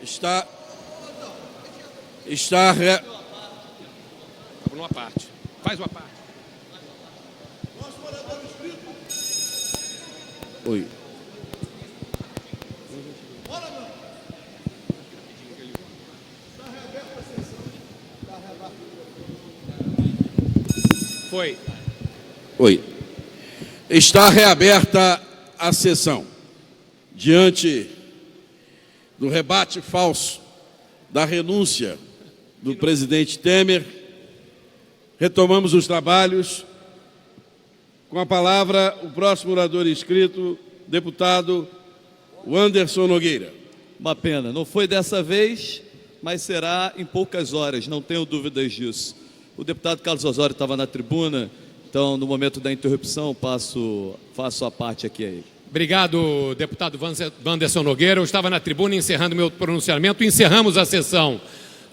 Está Uma parte. Faz uma parte. Oi. Foi. Oi. Está reaberta a sessão. Diante do rebate falso da renúncia do presidente Temer, retomamos os trabalhos. Com a palavra, o próximo orador inscrito, deputado Wanderson Nogueira. Uma pena, não foi dessa vez, mas será em poucas horas, não tenho dúvidas disso. O deputado Carlos Osório estava na tribuna, então no momento da interrupção faço a parte aqui a ele. Obrigado, deputado Wanderson Nogueira. Eu estava na tribuna encerrando meu pronunciamento. Encerramos a sessão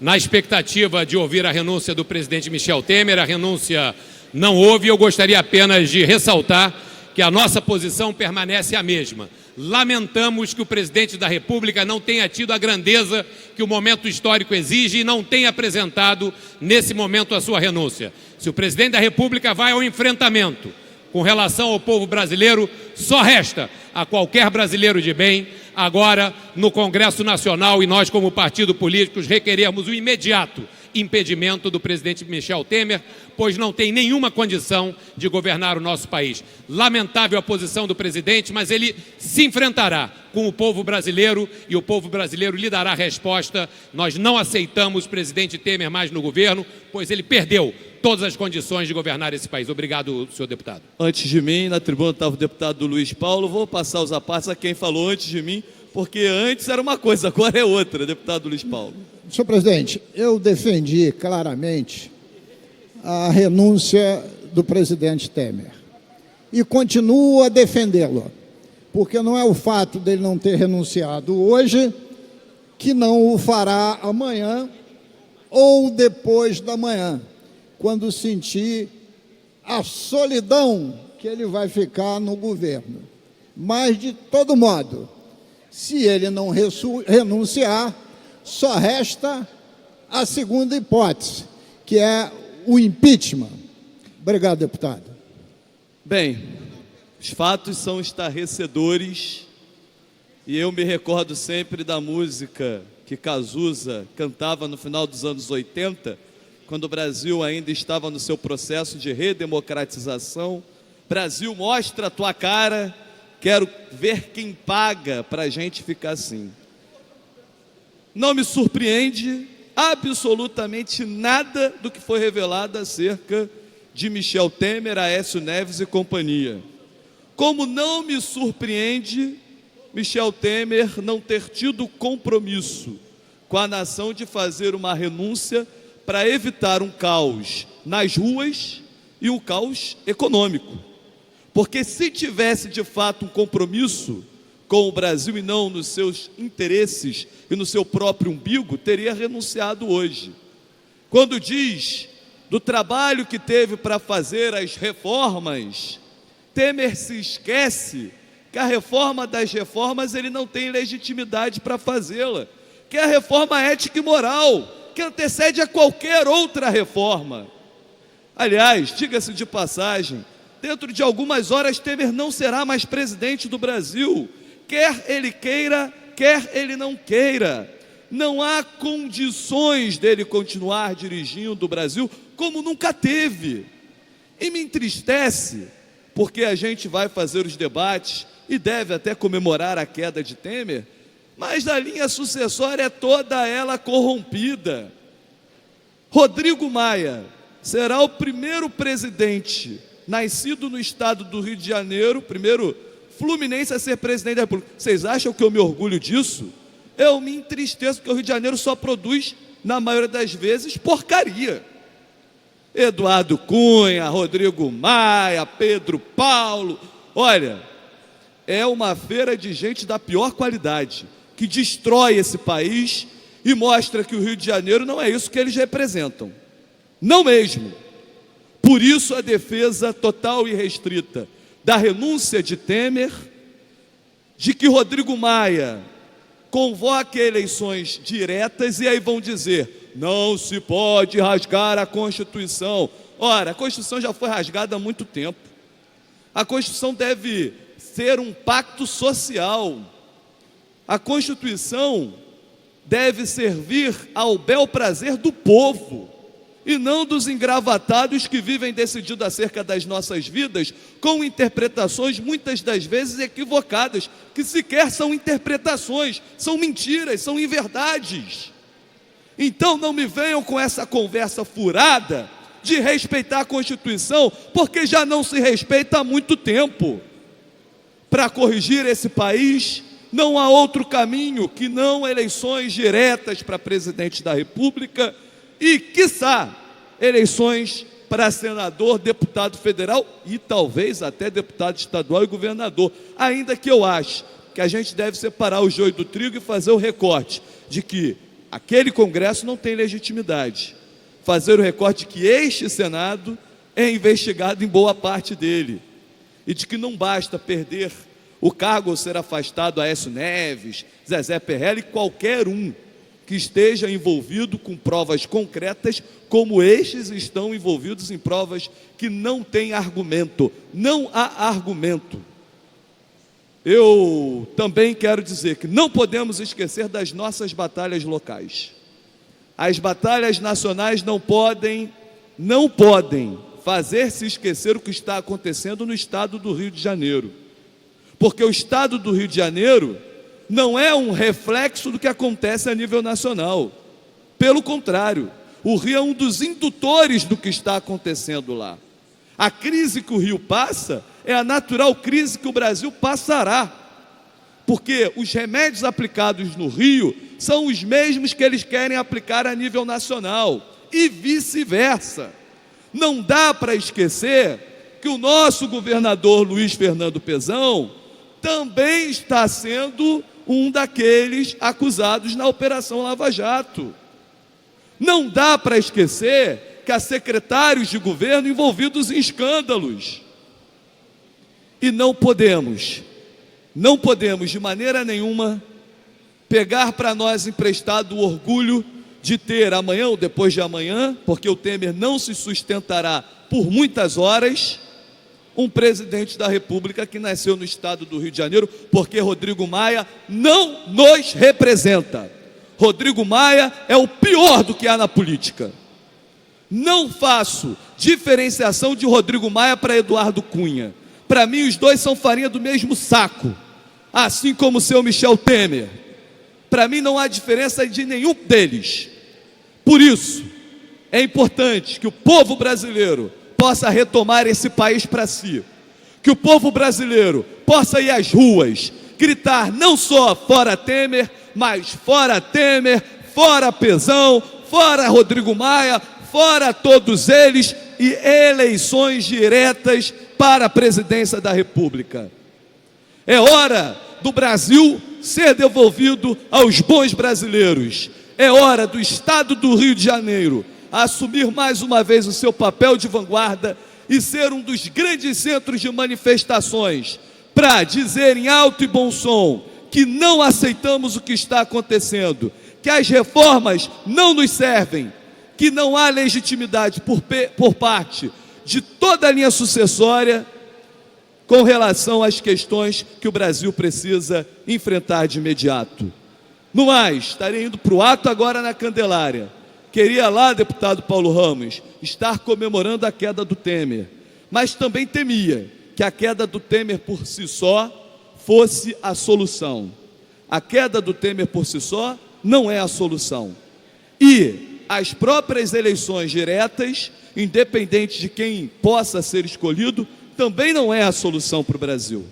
na expectativa de ouvir a renúncia do presidente Michel Temer. A renúncia não houve. Eu gostaria apenas de ressaltar que a nossa posição permanece a mesma. Lamentamos que o presidente da República não tenha tido a grandeza que o momento histórico exige e não tenha apresentado nesse momento a sua renúncia. Se o presidente da República vai ao enfrentamento com relação ao povo brasileiro, só resta a qualquer brasileiro de bem, agora no Congresso Nacional e nós como partido políticos requeremos o imediato impedimento do presidente Michel Temer, pois não tem nenhuma condição de governar o nosso país. Lamentável a posição do presidente, mas ele se enfrentará com o povo brasileiro e o povo brasileiro lhe dará resposta. Nós não aceitamos o presidente Temer mais no governo, pois ele perdeu todas as condições de governar esse país. Obrigado, senhor deputado. Antes de mim, na tribuna estava o deputado Luiz Paulo. Vou passar os apartes a quem falou antes de mim, porque antes era uma coisa, agora é outra, deputado Luiz Paulo. Senhor presidente, eu defendi claramente a renúncia do presidente Temer e continuo a defendê-lo, porque não é o fato dele não ter renunciado hoje que não o fará amanhã ou depois da manhã, quando sentir a solidão que ele vai ficar no governo. Mas, de todo modo, se ele não renunciar, só resta a segunda hipótese, que é o impeachment. Obrigado, deputado. Bem, os fatos são estarrecedores e eu me recordo sempre da música que Cazuza cantava no final dos anos 80, quando o Brasil ainda estava no seu processo de redemocratização. Brasil, mostra a tua cara, quero ver quem paga para a gente ficar assim. Não me surpreende absolutamente nada do que foi revelado acerca de Michel Temer, Aécio Neves e companhia. Como não me surpreende Michel Temer não ter tido compromisso com a nação de fazer uma renúncia para evitar um caos nas ruas e um caos econômico. Porque se tivesse de fato um compromisso com o Brasil e não nos seus interesses e no seu próprio umbigo, teria renunciado hoje. Quando diz do trabalho que teve para fazer as reformas, Temer se esquece que a reforma das reformas ele não tem legitimidade para fazê-la, que é a reforma ética e moral, que antecede a qualquer outra reforma. Aliás, diga-se de passagem, dentro de algumas horas Temer não será mais presidente do Brasil, quer ele queira, quer ele não queira. Não há condições dele continuar dirigindo o Brasil como nunca teve. E me entristece, porque a gente vai fazer os debates e deve até comemorar a queda de Temer, mas a linha sucessória é toda ela corrompida. Rodrigo Maia será o primeiro presidente nascido no estado do Rio de Janeiro, primeiro fluminense a ser presidente da República. Vocês acham que eu me orgulho disso? Eu me entristeço, porque o Rio de Janeiro só produz, na maioria das vezes, porcaria. Eduardo Cunha, Rodrigo Maia, Pedro Paulo. Olha, é uma feira de gente da pior qualidade, que destrói esse país e mostra que o Rio de Janeiro não é isso que eles representam. Não mesmo. Por isso a defesa total e restrita da renúncia de Temer, de que Rodrigo Maia convoque eleições diretas e aí vão dizer: não se pode rasgar a Constituição. Ora, a Constituição já foi rasgada há muito tempo. A Constituição deve ser um pacto social. A Constituição deve servir ao bel prazer do povo e não dos engravatados que vivem decidindo acerca das nossas vidas com interpretações muitas das vezes equivocadas, que sequer são interpretações, são mentiras, são inverdades. Então não me venham com essa conversa furada de respeitar a Constituição, porque já não se respeita há muito tempo. Para corrigir esse país, não há outro caminho que não eleições diretas para presidente da República e, quiçá, eleições para senador, deputado federal e talvez até deputado estadual e governador. Ainda que eu ache que a gente deve separar o joio do trigo e fazer o recorte de que aquele Congresso não tem legitimidade. Fazer o recorte de que este Senado é investigado em boa parte dele. E de que não basta perder o cargo ou ser afastado Aécio Neves, Zezé Perrella e qualquer um que esteja envolvido com provas concretas, como estes estão envolvidos em provas que não têm argumento. Não há argumento. Eu também quero dizer que não podemos esquecer das nossas batalhas locais. As batalhas nacionais não podem fazer-se esquecer o que está acontecendo no estado do Rio de Janeiro. Porque o estado do Rio de Janeiro não é um reflexo do que acontece a nível nacional. Pelo contrário, o Rio é um dos indutores do que está acontecendo lá. A crise que o Rio passa é a natural crise que o Brasil passará. Porque os remédios aplicados no Rio são os mesmos que eles querem aplicar a nível nacional. E vice-versa. Não dá para esquecer que o nosso governador Luiz Fernando Pezão também está sendo um daqueles acusados na Operação Lava Jato. Não dá para esquecer que há secretários de governo envolvidos em escândalos. E não podemos de maneira nenhuma pegar para nós emprestado o orgulho de ter amanhã ou depois de amanhã, porque o Temer não se sustentará por muitas horas, um presidente da República que nasceu no estado do Rio de Janeiro, porque Rodrigo Maia não nos representa. Rodrigo Maia é o pior do que há na política. Não faço diferenciação de Rodrigo Maia para Eduardo Cunha. Para mim, os dois são farinha do mesmo saco, assim como o seu Michel Temer. Para mim, não há diferença de nenhum deles. Por isso, é importante que o povo brasileiro possa retomar esse país para si, que o povo brasileiro possa ir às ruas, gritar não só fora Temer, mas fora Temer, fora Pezão, fora Rodrigo Maia, fora todos eles e eleições diretas para a presidência da República. É hora do Brasil ser devolvido aos bons brasileiros. É hora do estado do Rio de Janeiro assumir mais uma vez o seu papel de vanguarda e ser um dos grandes centros de manifestações para dizer em alto e bom som que não aceitamos o que está acontecendo, que as reformas não nos servem, que não há legitimidade por parte de toda a linha sucessória com relação às questões que o Brasil precisa enfrentar de imediato. No mais, estarei indo para o ato agora na Candelária. Queria lá, deputado Paulo Ramos, estar comemorando a queda do Temer, mas também temia que a queda do Temer por si só fosse a solução. A queda do Temer por si só não é a solução. E as próprias eleições diretas, independente de quem possa ser escolhido, também não é a solução para o Brasil.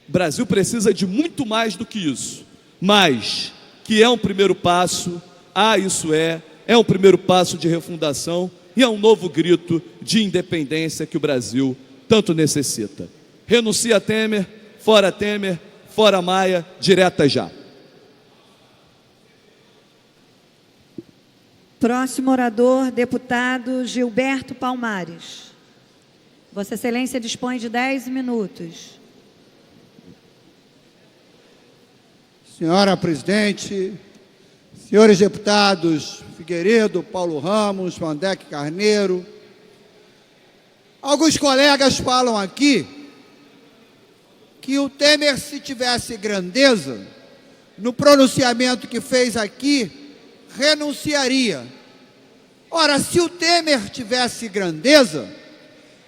O Brasil precisa de muito mais do que isso, mas que é um primeiro passo, isso é um primeiro passo de refundação e é um novo grito de independência que o Brasil tanto necessita. Renuncia Temer, fora Maia, direta já. Próximo orador, deputado Gilberto Palmares. Vossa Excelência dispõe de 10 minutos. senhora presidente, senhores deputados Figueiredo, Paulo Ramos, Vandeck Carneiro, alguns colegas falam aqui que o Temer, se tivesse grandeza, no pronunciamento que fez aqui, renunciaria. Ora, se o Temer tivesse grandeza,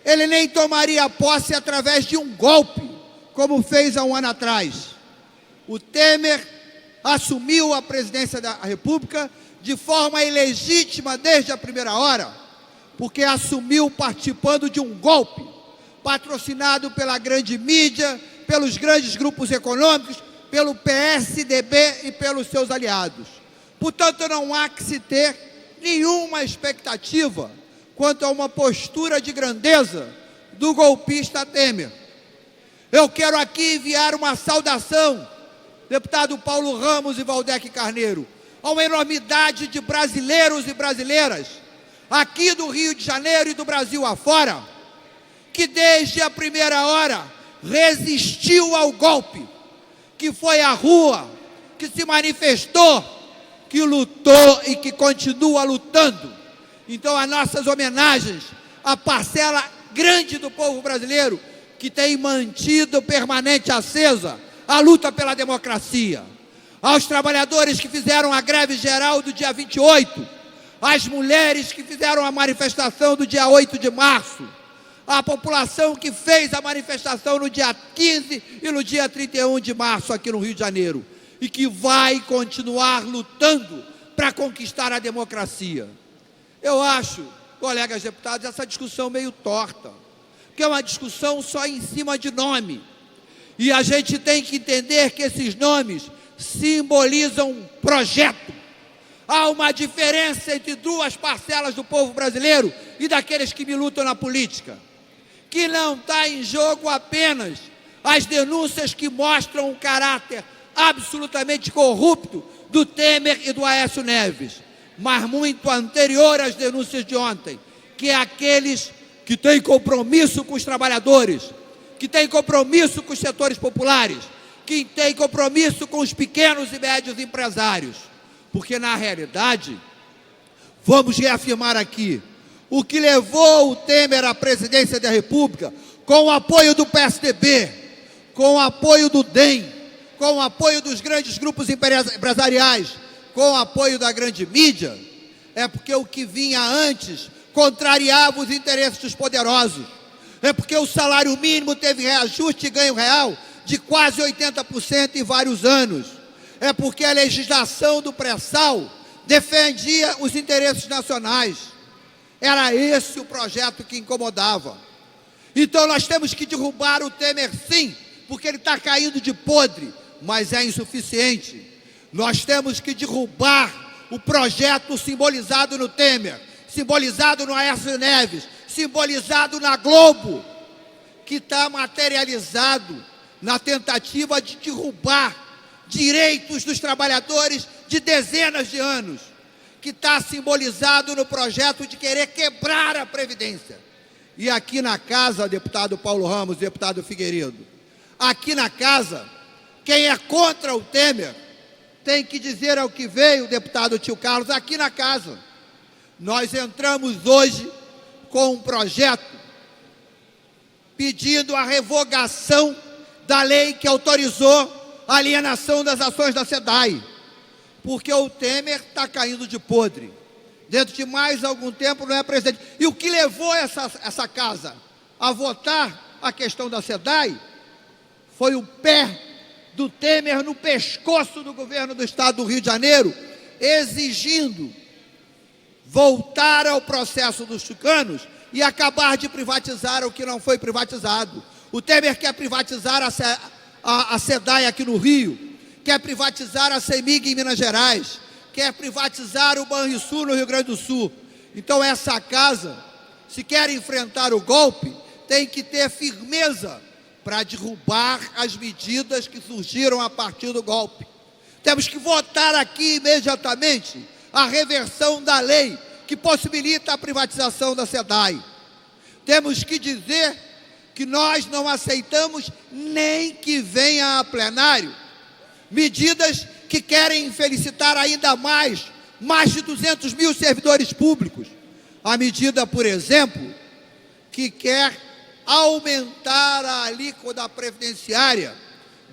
ele nem tomaria posse através de um golpe, como fez há um ano atrás. O Temer assumiu a presidência da República de forma ilegítima desde a primeira hora, porque assumiu participando de um golpe, patrocinado pela grande mídia, pelos grandes grupos econômicos, pelo PSDB e pelos seus aliados. Portanto, não há que se ter nenhuma expectativa quanto a uma postura de grandeza do golpista Temer. Eu quero aqui enviar uma saudação, deputado Paulo Ramos e Vandeck Carneiro, a uma enormidade de brasileiros e brasileiras, aqui do Rio de Janeiro e do Brasil afora, que desde a primeira hora resistiu ao golpe, que foi à rua, que se manifestou, que lutou e que continua lutando. Então, as nossas homenagens à parcela grande do povo brasileiro, que tem mantido permanente acesa a luta pela democracia. Aos trabalhadores que fizeram a greve geral do dia 28, às mulheres que fizeram a manifestação do dia 8 de março, à população que fez a manifestação no dia 15 e no dia 31 de março aqui no Rio de Janeiro, e que vai continuar lutando para conquistar a democracia. Eu acho, colegas deputados, essa discussão meio torta, que é uma discussão só em cima de nome. E a gente tem que entender que esses nomes simbolizam um projeto. Há uma diferença entre duas parcelas do povo brasileiro e daqueles que militam na política, que não está em jogo apenas as denúncias que mostram o caráter absolutamente corrupto do Temer e do Aécio Neves, mas muito anterior às denúncias de ontem, que é aqueles que têm compromisso com os trabalhadores, que têm compromisso com os setores populares, que têm compromisso com os pequenos e médios empresários. Porque, na realidade, vamos reafirmar aqui, o que levou o Temer à presidência da República, com o apoio do PSDB, com o apoio do DEM, com o apoio dos grandes grupos empresariais, com o apoio da grande mídia, é porque o que vinha antes contrariava os interesses dos poderosos. É porque o salário mínimo teve reajuste e ganho real de quase 80% em vários anos. É porque a legislação do pré-sal defendia os interesses nacionais. Era esse o projeto que incomodava. Então nós temos que derrubar o Temer, sim, porque ele está caindo de podre, mas é insuficiente. Nós temos que derrubar o projeto simbolizado no Temer, simbolizado no Aécio Neves, simbolizado na Globo, que está materializado na tentativa de derrubar direitos dos trabalhadores de dezenas de anos, que está simbolizado no projeto de querer quebrar a Previdência. E aqui na casa, deputado Paulo Ramos, deputado Figueiredo, aqui na casa, quem é contra o Temer tem que dizer ao que veio, deputado Tio Carlos, aqui na casa. Nós entramos hoje com um projeto pedindo a revogação da lei que autorizou a alienação das ações da SEDAI, porque o Temer está caindo de podre. Dentro de mais algum tempo não é presidente. E o que levou essa casa a votar a questão da SEDAI foi o pé do Temer no pescoço do governo do estado do Rio de Janeiro, exigindo voltar ao processo dos tucanos e acabar de privatizar o que não foi privatizado. O Temer quer privatizar a SEDAI aqui no Rio, quer privatizar a CEMIG em Minas Gerais, quer privatizar o Banrisul no Rio Grande do Sul. Então essa casa, se quer enfrentar o golpe, tem que ter firmeza para derrubar as medidas que surgiram a partir do golpe. Temos que votar aqui imediatamente a reversão da lei que possibilita a privatização da SEDAI. Temos que dizer que nós não aceitamos nem que venha a plenário medidas que querem felicitar ainda mais de 200 mil servidores públicos. A medida, por exemplo, que quer aumentar a alíquota previdenciária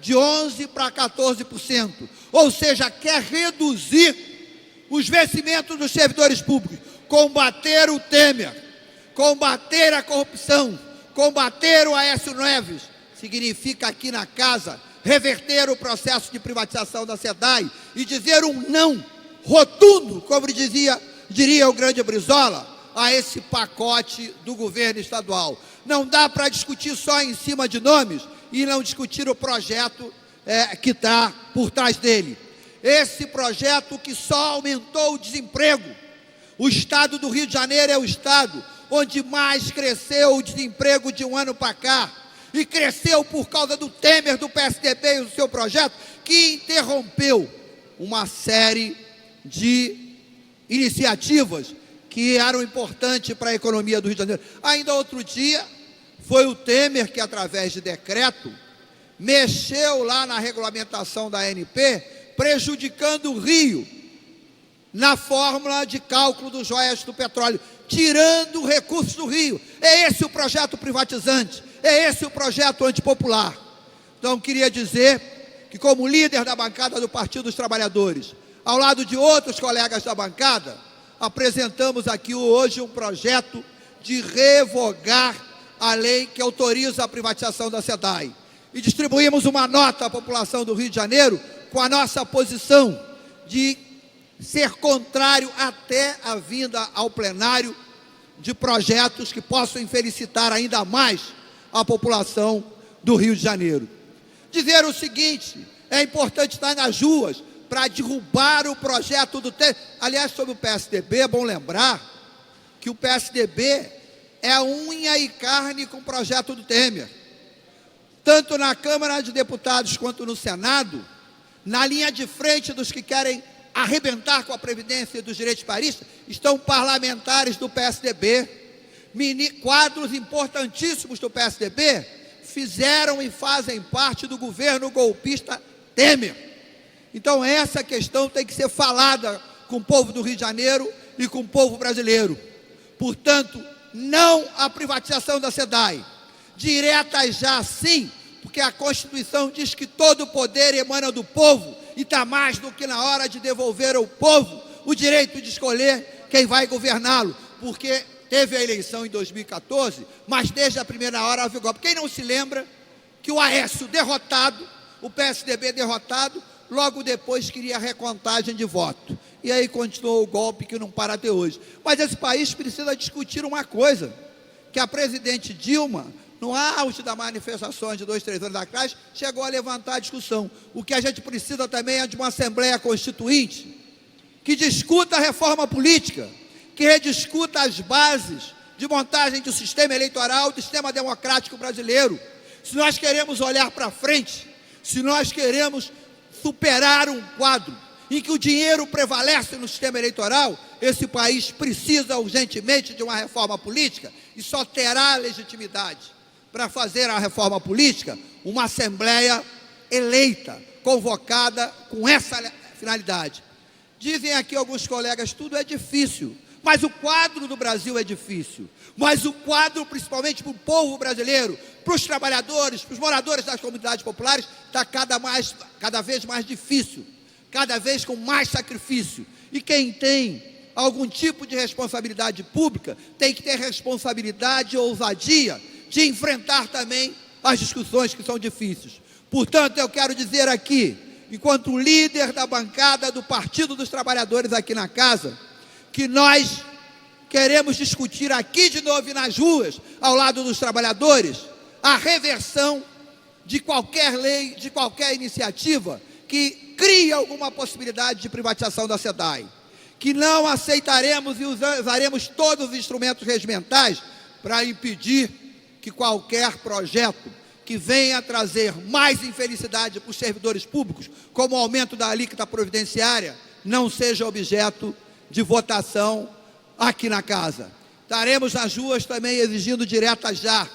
de 11% para 14%, ou seja, quer reduzir os vencimentos dos servidores públicos, combater o Temer, combater a corrupção, combater o Aécio Neves, significa aqui na casa reverter o processo de privatização da SEDAI e dizer um não rotundo, como diria o grande Brizola, a esse pacote do governo estadual. Não dá para discutir só em cima de nomes e não discutir o projeto que está por trás dele. Esse projeto que só aumentou o desemprego. O estado do Rio de Janeiro é o estado onde mais cresceu o desemprego de um ano para cá. E cresceu por causa do Temer, do PSDB e do seu projeto, que interrompeu uma série de iniciativas que eram importantes para a economia do Rio de Janeiro. Ainda outro dia, foi o Temer que, através de decreto, mexeu lá na regulamentação da ANP, prejudicando o Rio na fórmula de cálculo dos royalties do petróleo, tirando recursos do Rio. É esse o projeto privatizante, é esse o projeto antipopular. Então, queria dizer que, como líder da bancada do Partido dos Trabalhadores, ao lado de outros colegas da bancada, apresentamos aqui hoje um projeto de revogar a lei que autoriza a privatização da SEDAI. E distribuímos uma nota à população do Rio de Janeiro com a nossa posição de ser contrário até a vinda ao plenário de projetos que possam felicitar ainda mais a população do Rio de Janeiro. Dizer o seguinte, é importante estar nas ruas para derrubar o projeto do Temer. Aliás, sobre o PSDB, é bom lembrar que o PSDB é unha e carne com o projeto do Temer. Tanto na Câmara de Deputados quanto no Senado, na linha de frente dos que querem arrebentar com a Previdência e dos direitos trabalhistas, estão parlamentares do PSDB, quadros importantíssimos do PSDB, fizeram e fazem parte do governo golpista Temer. Então essa questão tem que ser falada com o povo do Rio de Janeiro e com o povo brasileiro. Portanto, não à privatização da SEDAI. Direta já sim, porque a Constituição diz que todo o poder emana do povo e está mais do que na hora de devolver ao povo o direito de escolher quem vai governá-lo, porque teve a eleição em 2014, mas desde a primeira hora houve golpe. Quem não se lembra que o Aécio derrotado, o PSDB derrotado, logo depois queria recontagem de voto. E aí continuou o golpe que não para até hoje. Mas esse país precisa discutir uma coisa, que a presidente Dilma, no auge das manifestações de 2, 3 anos atrás, chegou a levantar a discussão. O que a gente precisa também é de uma Assembleia Constituinte que discuta a reforma política, que rediscuta as bases de montagem do sistema eleitoral, do sistema democrático brasileiro. Se nós queremos olhar para frente, se nós queremos superar um quadro em que o dinheiro prevalece no sistema eleitoral, esse país precisa urgentemente de uma reforma política e só terá legitimidade para fazer a reforma política uma Assembleia eleita, convocada com essa finalidade. Dizem aqui alguns colegas, tudo é difícil, mas o quadro do Brasil é difícil. Mas o quadro, principalmente para o povo brasileiro, para os trabalhadores, para os moradores das comunidades populares, está cada vez mais difícil, cada vez com mais sacrifício. E quem tem algum tipo de responsabilidade pública tem que ter responsabilidade e ousadia de enfrentar também as discussões que são difíceis. Portanto, eu quero dizer aqui, enquanto líder da bancada do Partido dos Trabalhadores aqui na casa, que nós queremos discutir aqui de novo e nas ruas, ao lado dos trabalhadores, a reversão de qualquer lei, de qualquer iniciativa que crie alguma possibilidade de privatização da SEDAI, que não aceitaremos e usaremos todos os instrumentos regimentais para impedir que qualquer projeto que venha trazer mais infelicidade para os servidores públicos, como o aumento da alíquota previdenciária, não seja objeto de votação aqui na casa. Estaremos nas ruas também exigindo direta já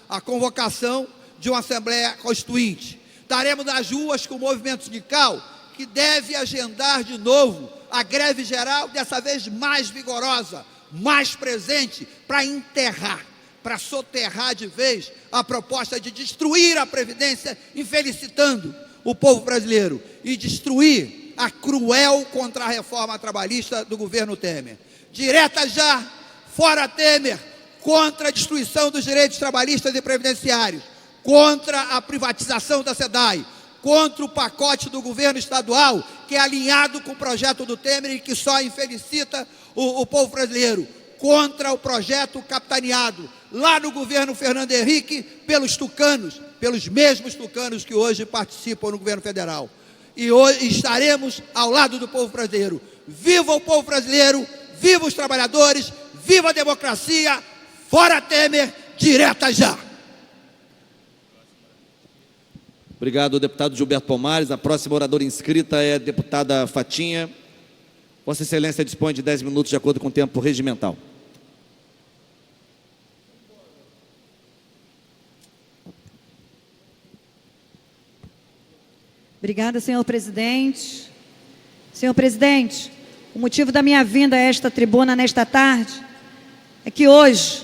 a convocação de uma Assembleia Constituinte. Estaremos nas ruas com o movimento sindical, que deve agendar de novo a greve geral, dessa vez mais vigorosa, mais presente, para enterrar, para soterrar de vez a proposta de destruir a Previdência, infelicitando o povo brasileiro, e destruir a cruel contra-reforma trabalhista do governo Temer. Direta já, fora Temer, contra a destruição dos direitos trabalhistas e previdenciários, contra a privatização da SEDAI, contra o pacote do governo estadual, que é alinhado com o projeto do Temer e que só infelicita o povo brasileiro, contra o projeto capitaneado lá no governo Fernando Henrique pelos tucanos, pelos mesmos tucanos que hoje participam no governo federal. E hoje estaremos ao lado do povo brasileiro. Viva o povo brasileiro, viva os trabalhadores, viva a democracia, fora Temer, direta já! Obrigado, deputado Gilberto Palmares. A próxima oradora inscrita é a deputada Fatinha. Vossa Excelência dispõe de 10 minutos de acordo com o tempo regimental. Obrigada, senhor presidente. Senhor presidente, o motivo da minha vinda a esta tribuna nesta tarde é que hoje,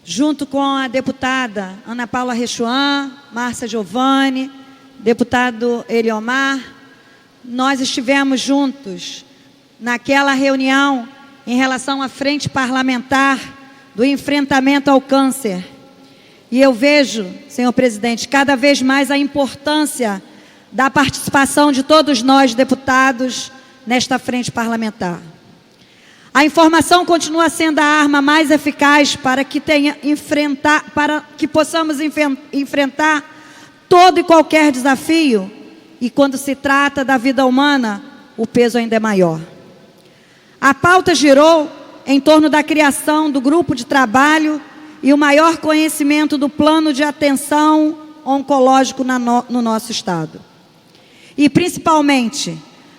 junto com a deputada Ana Paula Rechuan, Márcia Giovanni, deputado Eliomar, nós estivemos juntos naquela reunião em relação à frente parlamentar do enfrentamento ao câncer. E eu vejo, senhor presidente, cada vez mais a importância da participação de todos nós, deputados, nesta frente parlamentar. A informação continua sendo a arma mais eficaz para que possamos enfrentar todo e qualquer desafio, e quando se trata da vida humana, o peso ainda é maior. A pauta girou em torno da criação do grupo de trabalho e o maior conhecimento do plano de atenção oncológico no nosso estado. E principalmente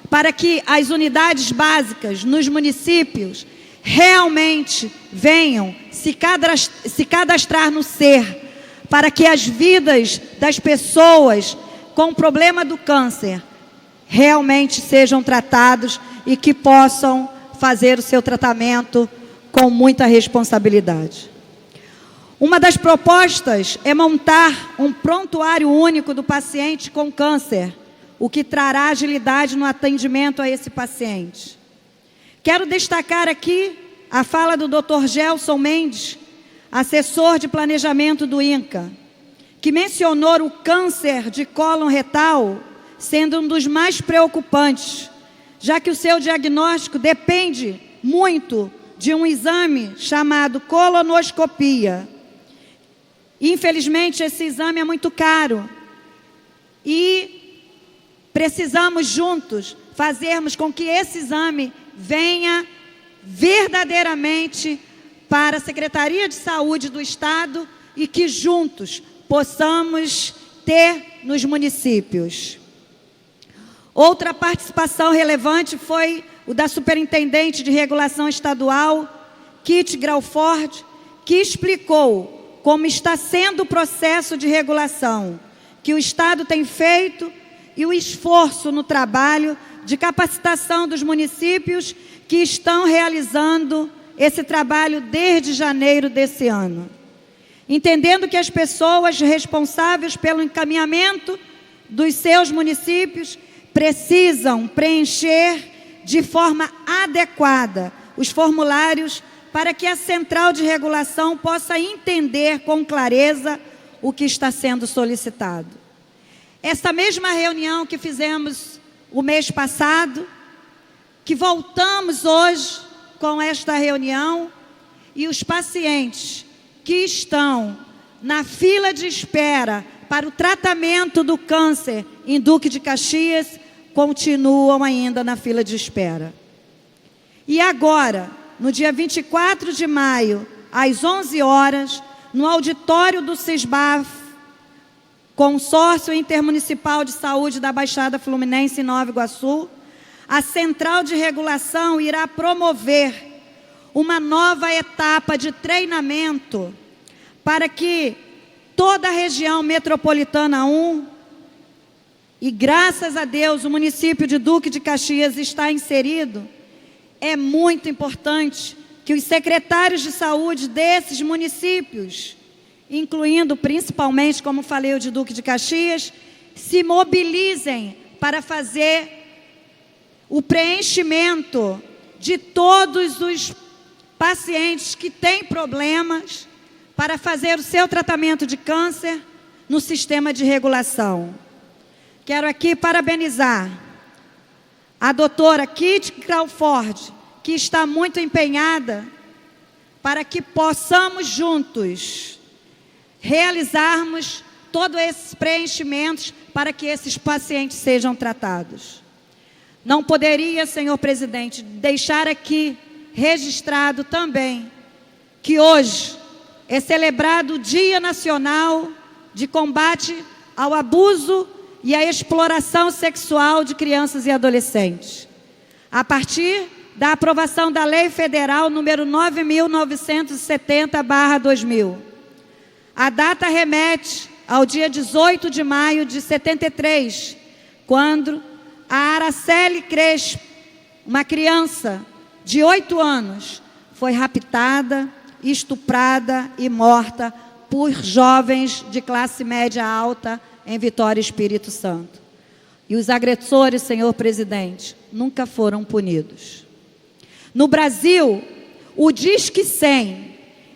para que as unidades básicas nos municípios realmente venham se cadastrar no SER, para que as vidas das pessoas com problema do câncer realmente sejam tratados e que possam fazer o seu tratamento com muita responsabilidade. Uma das propostas é montar um prontuário único do paciente com câncer, o que trará agilidade no atendimento a esse paciente. Quero destacar aqui a fala do Dr. Gelson Mendes, assessor de planejamento do INCA, que mencionou o câncer de cólon retal sendo um dos mais preocupantes, já que o seu diagnóstico depende muito de um exame chamado colonoscopia. Infelizmente, esse exame é muito caro e precisamos juntos fazermos com que esse exame venha verdadeiramente para a Secretaria de Saúde do Estado e que juntos possamos ter nos municípios. Outra participação relevante foi o da Superintendente de Regulação Estadual, Kitty Grauford, que explicou como está sendo o processo de regulação que o Estado tem feito e o esforço no trabalho de capacitação dos municípios que estão realizando esse trabalho desde janeiro desse ano. Entendendo que as pessoas responsáveis pelo encaminhamento dos seus municípios precisam preencher de forma adequada os formulários para que a Central de Regulação possa entender com clareza o que está sendo solicitado. Essa mesma reunião que fizemos o mês passado, que voltamos hoje com esta reunião, e os pacientes que estão na fila de espera para o tratamento do câncer em Duque de Caxias, continuam ainda na fila de espera. E agora, no dia 24 de maio, às 11 horas, no auditório do CISBAF, Consórcio Intermunicipal de Saúde da Baixada Fluminense em Nova Iguaçu, a Central de Regulação irá promover uma nova etapa de treinamento para que toda a região metropolitana 1 e graças a Deus o município de Duque de Caxias está inserido, é muito importante que os secretários de saúde desses municípios, incluindo principalmente, como falei, o de Duque de Caxias, se mobilizem para fazer o preenchimento de todos os pacientes que têm problemas para fazer o seu tratamento de câncer no sistema de regulação. Quero aqui parabenizar a doutora Kitty Crawford, que está muito empenhada para que possamos juntos realizarmos todos esses preenchimentos para que esses pacientes sejam tratados. Não poderia, senhor presidente, deixar aqui registrado também que hoje é celebrado o Dia Nacional de Combate ao Abuso e à Exploração Sexual de Crianças e Adolescentes, a partir da aprovação da Lei Federal número 9.970/2000. A data remete ao dia 18 de maio de 73, quando a Araceli Crespo, uma criança de 8 anos, foi raptada, estuprada e morta por jovens de classe média alta em Vitória, Espírito Santo. E os agressores, senhor presidente, nunca foram punidos. No Brasil, o Disque 100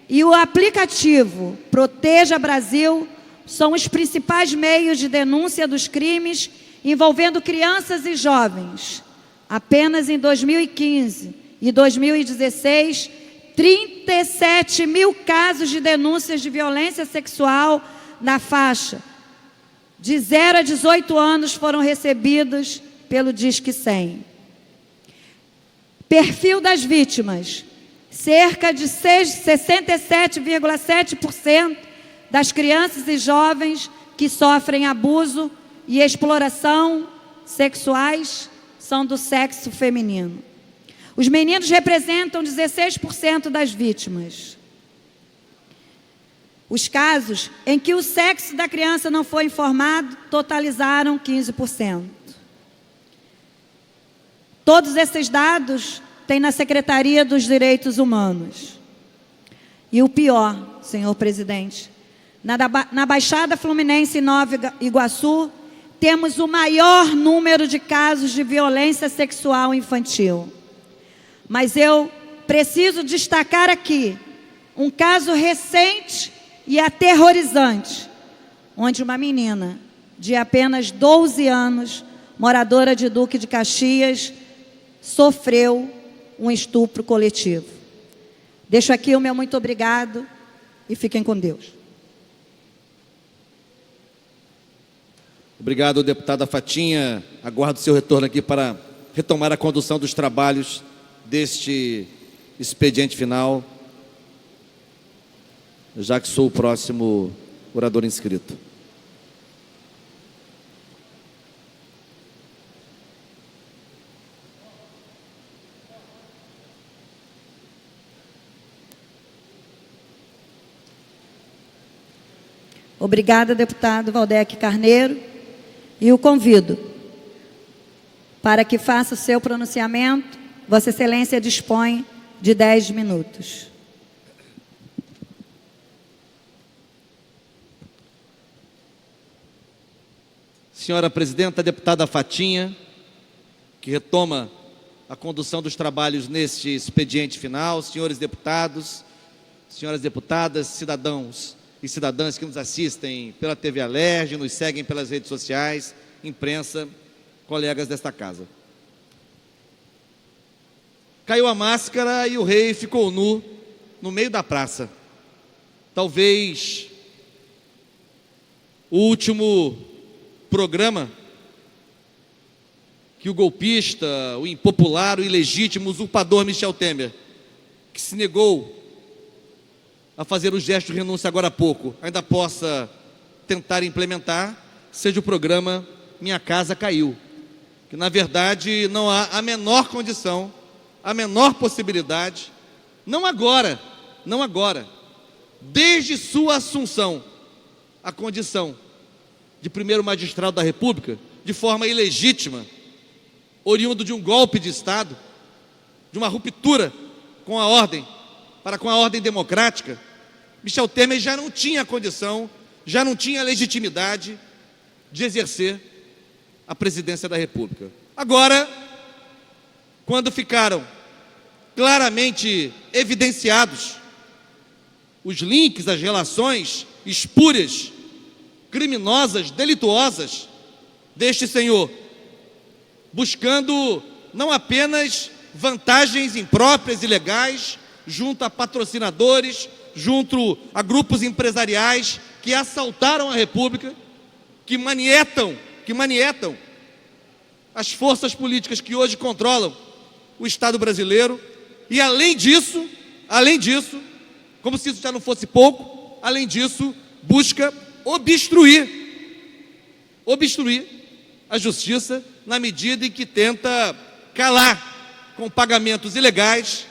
e o aplicativo Proteja Brasil são os principais meios de denúncia dos crimes envolvendo crianças e jovens. Apenas em 2015 e 2016, 37 mil casos de denúncias de violência sexual na faixa de 0 a 18 anos foram recebidos pelo Disque 100. Perfil das vítimas: cerca de 67,7% das crianças e jovens que sofrem abuso e exploração sexuais são do sexo feminino. Os meninos representam 16% das vítimas. Os casos em que o sexo da criança não foi informado totalizaram 15%. Todos esses dados tem na Secretaria dos Direitos Humanos. E o pior, senhor presidente, na Baixada Fluminense e Nova Iguaçu, temos o maior número de casos de violência sexual infantil. Mas eu preciso destacar aqui um caso recente e aterrorizante, onde uma menina de apenas 12 anos, moradora de Duque de Caxias, sofreu um estupro coletivo. Deixo aqui o meu muito obrigado e fiquem com Deus. Obrigado, deputada Fatinha. Aguardo seu retorno aqui para retomar a condução dos trabalhos deste expediente final, já que sou o próximo orador inscrito. Obrigada, deputado Valdec Carneiro, e o convido para que faça o seu pronunciamento. Vossa Excelência dispõe de 10 minutos. Senhora Presidenta, deputada Fatinha, que retoma a condução dos trabalhos neste expediente final, senhores deputados, senhoras deputadas, cidadãos e cidadãs que nos assistem pela TV Alerj, nos seguem pelas redes sociais, imprensa, colegas desta casa. Caiu a máscara e o rei ficou nu no meio da praça. Talvez o último programa que o golpista, o impopular, o ilegítimo, usurpador Michel Temer, que se negou a fazer o gesto de renúncia agora há pouco, ainda possa tentar implementar, seja o programa Minha Casa Caiu, que na verdade não há a menor condição, a menor possibilidade, não agora, desde sua assunção, a condição de primeiro magistrado da República, de forma ilegítima, oriundo de um golpe de Estado, de uma ruptura com a ordem, para com a ordem democrática, Michel Temer já não tinha condição, já não tinha legitimidade de exercer a presidência da República. Agora, quando ficaram claramente evidenciados os links, as relações espúrias, criminosas, delituosas deste senhor, buscando não apenas vantagens impróprias e ilegais junto a patrocinadores, junto a grupos empresariais que assaltaram a República, que manietam as forças políticas que hoje controlam o Estado brasileiro, e além disso, como se isso já não fosse pouco, além disso, busca obstruir a justiça na medida em que tenta calar com pagamentos ilegais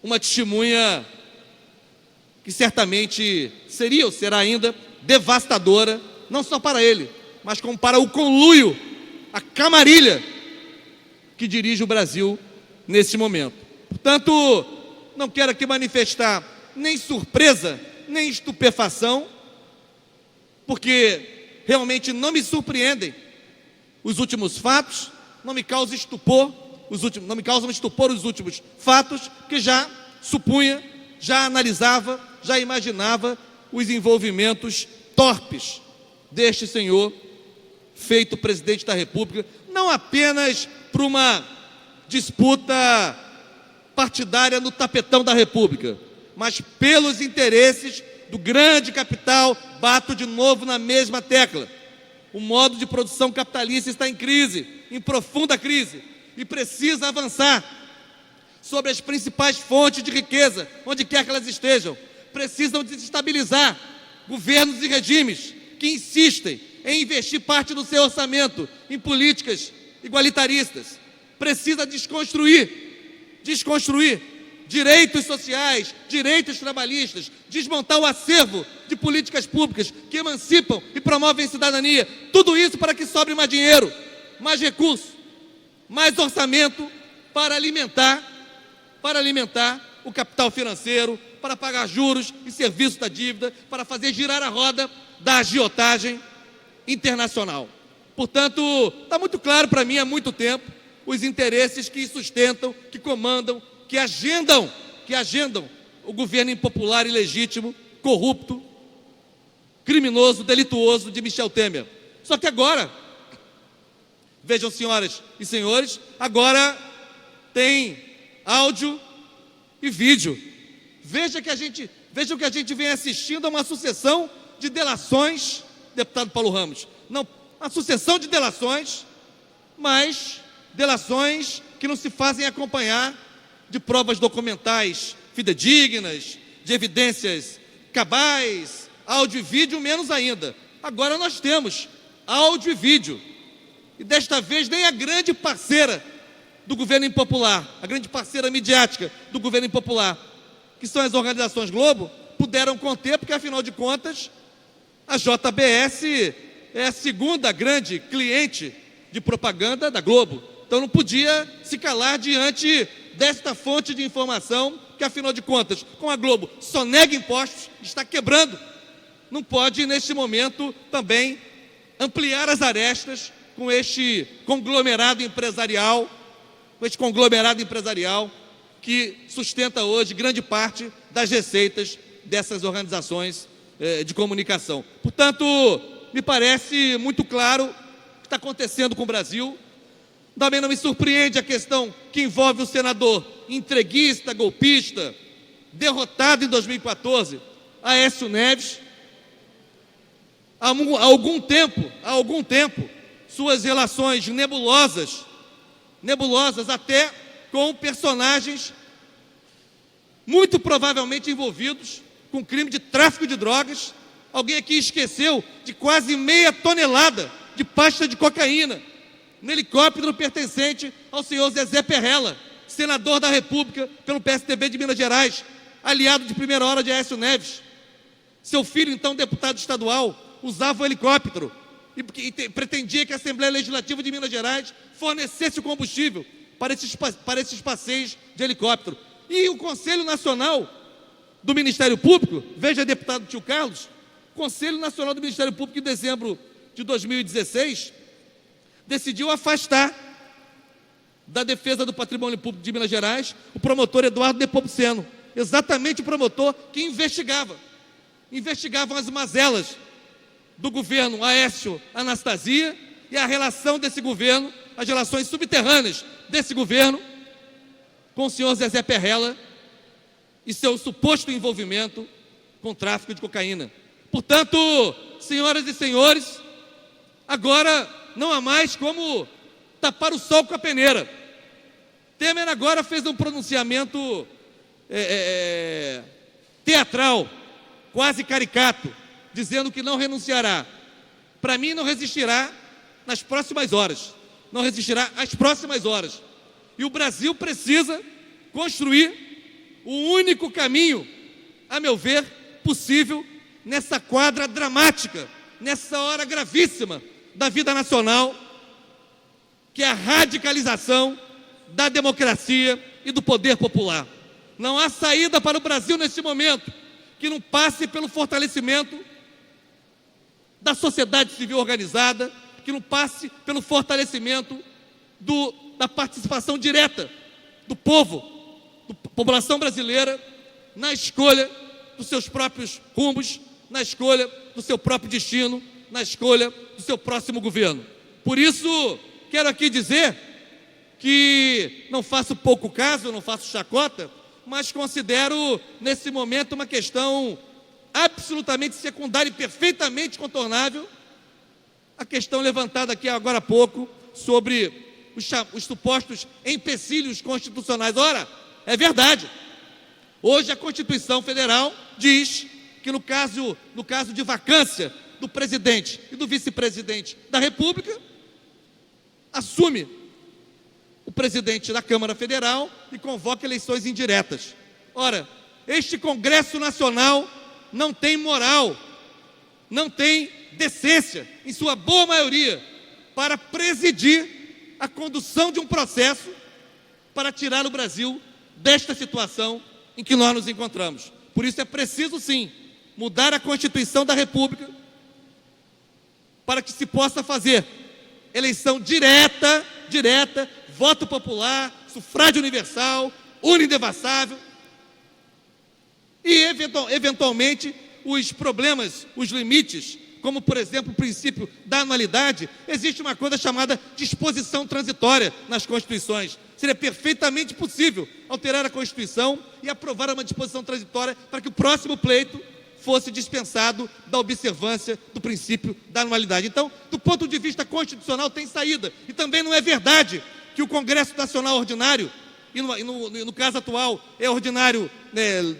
uma testemunha que certamente seria ou será ainda devastadora, não só para ele, mas como para o conluio, a camarilha que dirige o Brasil nesse momento. Portanto, não quero aqui manifestar nem surpresa, nem estupefação, porque realmente não me surpreendem os últimos fatos, não me causam estupor os últimos fatos, que já supunha, já analisava, já imaginava os envolvimentos torpes deste senhor, feito presidente da República, não apenas por uma disputa partidária no tapetão da República, mas pelos interesses do grande capital. Bato de novo na mesma tecla. O modo de produção capitalista está em crise, em profunda crise, e precisa avançar sobre as principais fontes de riqueza, onde quer que elas estejam. Precisam desestabilizar governos e regimes que insistem em investir parte do seu orçamento em políticas igualitaristas. Precisa desconstruir direitos sociais, direitos trabalhistas, desmontar o acervo de políticas públicas que emancipam e promovem cidadania. Tudo isso para que sobre mais dinheiro, mais recursos, mais orçamento para alimentar o capital financeiro, para pagar juros e serviços da dívida, para fazer girar a roda da agiotagem internacional. Portanto, está muito claro para mim há muito tempo os interesses que sustentam, que comandam, que agendam o governo impopular, ilegítimo, corrupto, criminoso, delituoso de Michel Temer. Só que agora, vejam, senhoras e senhores, agora tem áudio e vídeo. Vejam que a gente vem assistindo a uma sucessão de delações, deputado Paulo Ramos. Não, uma sucessão de delações, mas delações que não se fazem acompanhar de provas documentais fidedignas, de evidências cabais, áudio e vídeo menos ainda. Agora nós temos áudio e vídeo. E desta vez nem a grande parceira do governo impopular, a grande parceira midiática do governo impopular, que são as organizações Globo, puderam conter, porque afinal de contas a JBS é a segunda grande cliente de propaganda da Globo. Então não podia se calar diante desta fonte de informação, que afinal de contas, com a Globo só nega impostos, está quebrando. Não pode, neste momento, também ampliar as arestas com este conglomerado empresarial, que sustenta hoje grande parte das receitas dessas organizações de comunicação. Portanto, me parece muito claro o que está acontecendo com o Brasil. Também não me surpreende a questão que envolve o senador entreguista, golpista, derrotado em 2014, Aécio Neves. Há algum tempo, suas relações nebulosas até com personagens muito provavelmente envolvidos com crime de tráfico de drogas. Alguém aqui esqueceu de quase meia tonelada de pasta de cocaína no helicóptero pertencente ao senhor Zezé Perrella, senador da República pelo PSDB de Minas Gerais, aliado de primeira hora de Aécio Neves. Seu filho, então deputado estadual, usava o helicóptero e pretendia que a Assembleia Legislativa de Minas Gerais fornecesse o combustível para esses passeios de helicóptero. E o Conselho Nacional do Ministério Público, veja, deputado Tio Carlos, o Conselho Nacional do Ministério Público, em dezembro de 2016, decidiu afastar da defesa do patrimônio público de Minas Gerais o promotor Eduardo Nepomuceno, exatamente o promotor que investigavam as mazelas do governo Aécio Anastasia e a relação desse governo, as relações subterrâneas desse governo com o senhor Zezé Perrella e seu suposto envolvimento com o tráfico de cocaína. Portanto, senhoras e senhores, agora não há mais como tapar o sol com a peneira. Temer agora fez um pronunciamento teatral, quase caricato, dizendo que não renunciará. Para mim, não resistirá nas próximas horas. Não resistirá às próximas horas. E o Brasil precisa construir o único caminho, a meu ver, possível nessa quadra dramática, nessa hora gravíssima da vida nacional, que é a radicalização da democracia e do poder popular. Não há saída para o Brasil neste momento que não passe pelo fortalecimento da sociedade civil organizada, que não passe pelo fortalecimento da participação direta do povo, da população brasileira, na escolha dos seus próprios rumos, na escolha do seu próprio destino, na escolha do seu próximo governo. Por isso, quero aqui dizer que não faço pouco caso, não faço chacota, mas considero nesse momento uma questão absolutamente secundária e perfeitamente contornável, a questão levantada aqui agora há pouco sobre os supostos empecilhos constitucionais. Ora, é verdade. Hoje a Constituição Federal diz que no caso de vacância do presidente e do vice-presidente da República, assume o presidente da Câmara Federal e convoca eleições indiretas. Ora, este Congresso Nacional não tem moral, não tem decência, em sua boa maioria, para presidir a condução de um processo para tirar o Brasil desta situação em que nós nos encontramos. Por isso é preciso, sim, mudar a Constituição da República para que se possa fazer eleição direta, voto popular, sufrágio universal, unidevassável e, eventualmente, os problemas, os limites, como, por exemplo, o princípio da anualidade. Existe uma coisa chamada disposição transitória nas Constituições. Seria perfeitamente possível alterar a Constituição e aprovar uma disposição transitória para que o próximo pleito fosse dispensado da observância do princípio da anualidade. Então, do ponto de vista constitucional, tem saída. E também não é verdade que o Congresso Nacional Ordinário, e no caso atual é ordinário,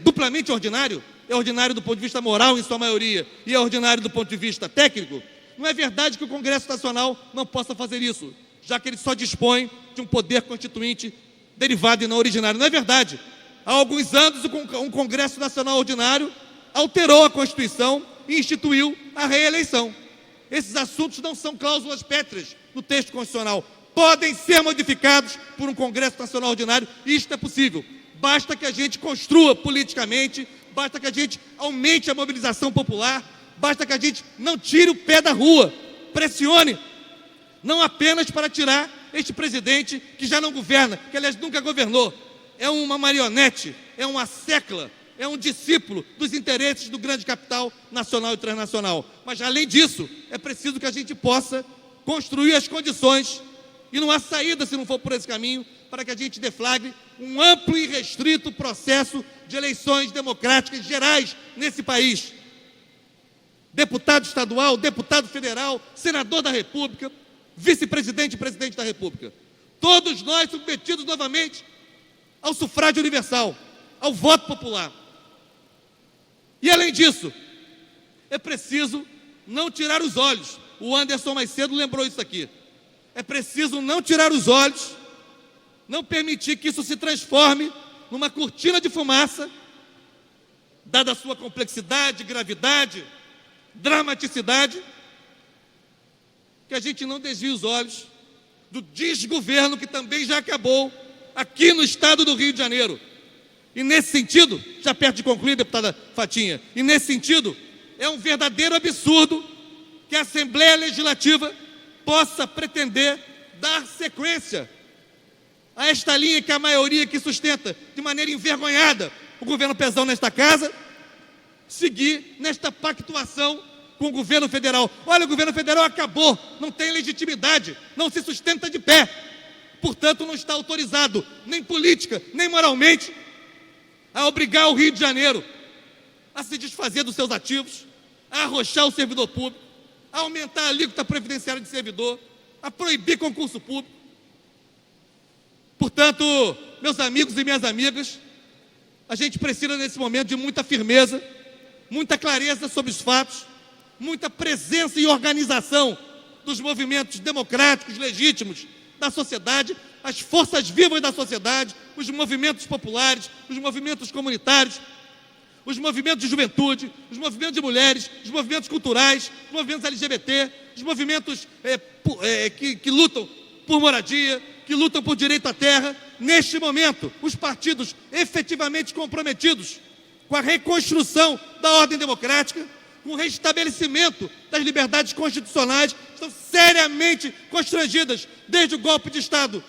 duplamente ordinário, é ordinário do ponto de vista moral em sua maioria e é ordinário do ponto de vista técnico. Não é verdade que o Congresso Nacional não possa fazer isso, já que ele só dispõe de um poder constituinte derivado e não originário. Não é verdade. Há alguns anos, um Congresso Nacional Ordinário alterou a Constituição e instituiu a reeleição. Esses assuntos não são cláusulas pétreas no texto constitucional. Podem ser modificados por um Congresso Nacional Ordinário, e isto é possível. Basta que a gente construa politicamente, basta que a gente aumente a mobilização popular, basta que a gente não tire o pé da rua, pressione, não apenas para tirar este presidente que já não governa, que aliás nunca governou, é uma marionete, é uma secla, é um discípulo dos interesses do grande capital nacional e transnacional. Mas além disso, é preciso que a gente possa construir as condições, e não há saída se não for por esse caminho, para que a gente deflagre um amplo e restrito processo de eleições democráticas gerais nesse país. Deputado estadual, deputado federal, senador da República, vice-presidente e presidente da República. Todos nós submetidos novamente ao sufrágio universal, ao voto popular. E além disso, é preciso não tirar os olhos. O Anderson mais cedo lembrou isso aqui. É preciso não tirar os olhos, não permitir que isso se transforme numa cortina de fumaça, dada a sua complexidade, gravidade, dramaticidade, que a gente não desvie os olhos do desgoverno que também já acabou aqui no estado do Rio de Janeiro. E nesse sentido, já perto de concluir, deputada Fatinha, e nesse sentido, é um verdadeiro absurdo que a Assembleia Legislativa possa pretender dar sequência a esta linha que a maioria que sustenta de maneira envergonhada o governo Pezão nesta casa, seguir nesta pactuação com o governo federal. Olha, o governo federal acabou, não tem legitimidade, não se sustenta de pé, portanto não está autorizado, nem política, nem moralmente, a obrigar o Rio de Janeiro a se desfazer dos seus ativos, a arrochar o servidor público, a aumentar a alíquota previdenciária de servidor, a proibir concurso público. Portanto, meus amigos e minhas amigas, a gente precisa nesse momento de muita firmeza, muita clareza sobre os fatos, muita presença e organização dos movimentos democráticos, legítimos da sociedade, as forças vivas da sociedade, os movimentos populares, os movimentos comunitários, os movimentos de juventude, os movimentos de mulheres, os movimentos culturais, os movimentos LGBT, os movimentos que lutam por moradia, que lutam por direito à terra. Neste momento, os partidos efetivamente comprometidos com a reconstrução da ordem democrática, com o restabelecimento das liberdades constitucionais, estão seriamente constrangidas desde o golpe de Estado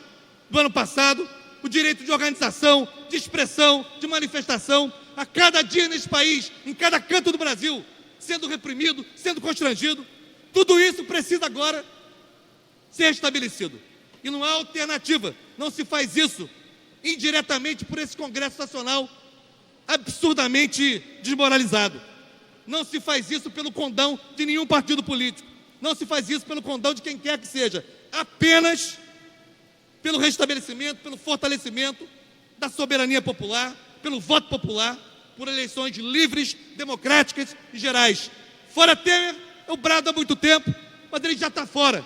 do ano passado, o direito de organização, de expressão, de manifestação, a cada dia nesse país, em cada canto do Brasil, sendo reprimido, sendo constrangido. Tudo isso precisa agora ser restabelecido. E não há alternativa. Não se faz isso indiretamente por esse Congresso Nacional absurdamente desmoralizado. Não se faz isso pelo condão de nenhum partido político. Não se faz isso pelo condão de quem quer que seja. Apenas pelo restabelecimento, pelo fortalecimento da soberania popular, pelo voto popular, por eleições livres, democráticas e gerais. Fora Temer, eu brado há muito tempo, mas ele já está fora.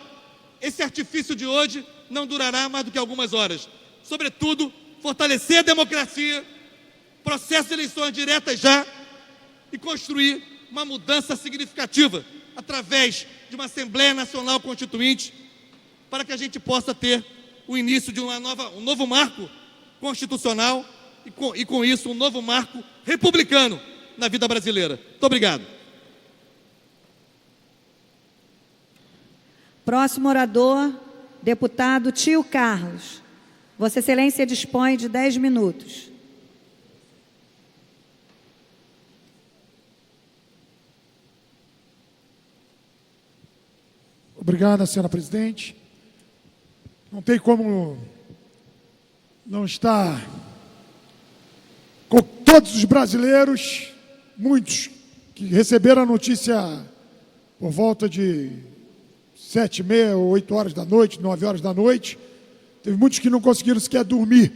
Esse artifício de hoje não durará mais do que algumas horas. Sobretudo, fortalecer a democracia, processo de eleições diretas já, e construir uma mudança significativa através de uma Assembleia Nacional Constituinte, para que a gente possa ter o início de um novo marco constitucional e com isso um novo marco republicano na vida brasileira. Muito obrigado. Próximo orador, deputado Tio Carlos. Vossa Excelência dispõe de 10 minutos. Obrigado, senhora presidente. Não tem como não estar com todos os brasileiros, muitos que receberam a notícia por volta de 7h30, 8 horas da noite, 9 horas da noite. Teve muitos que não conseguiram sequer dormir.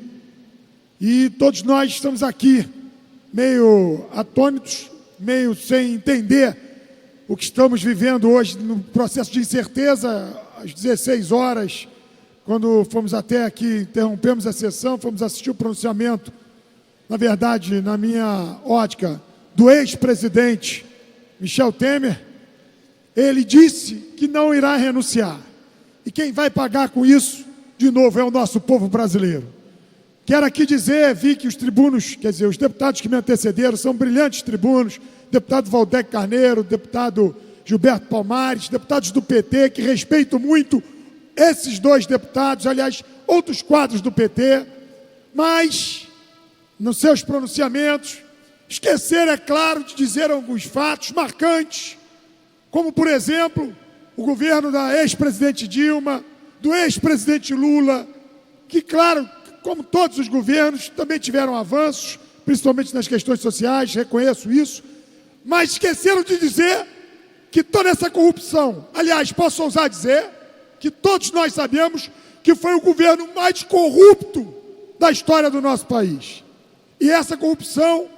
E todos nós estamos aqui meio atônitos, meio sem entender o que estamos vivendo hoje no processo de incerteza. Às 16 horas, quando fomos até aqui, interrompemos a sessão, fomos assistir o pronunciamento, na verdade, na minha ótica, do ex-presidente Michel Temer. Ele disse que não irá renunciar. E quem vai pagar com isso, de novo, é o nosso povo brasileiro. Quero aqui dizer, vi que os tribunos, quer dizer, os deputados que me antecederam, são brilhantes tribunos, deputado Valdec Carneiro, deputado Gilberto Palmares, deputados do PT, que respeito muito esses dois deputados, aliás, outros quadros do PT, mas, nos seus pronunciamentos, esqueceram, é claro, de dizer alguns fatos marcantes, como, por exemplo, o governo da ex-presidente Dilma, do ex-presidente Lula, que, claro, como todos os governos, também tiveram avanços, principalmente nas questões sociais, reconheço isso, mas esqueceram de dizer que toda essa corrupção, aliás, posso ousar dizer, que todos nós sabemos que foi o governo mais corrupto da história do nosso país. E essa corrupção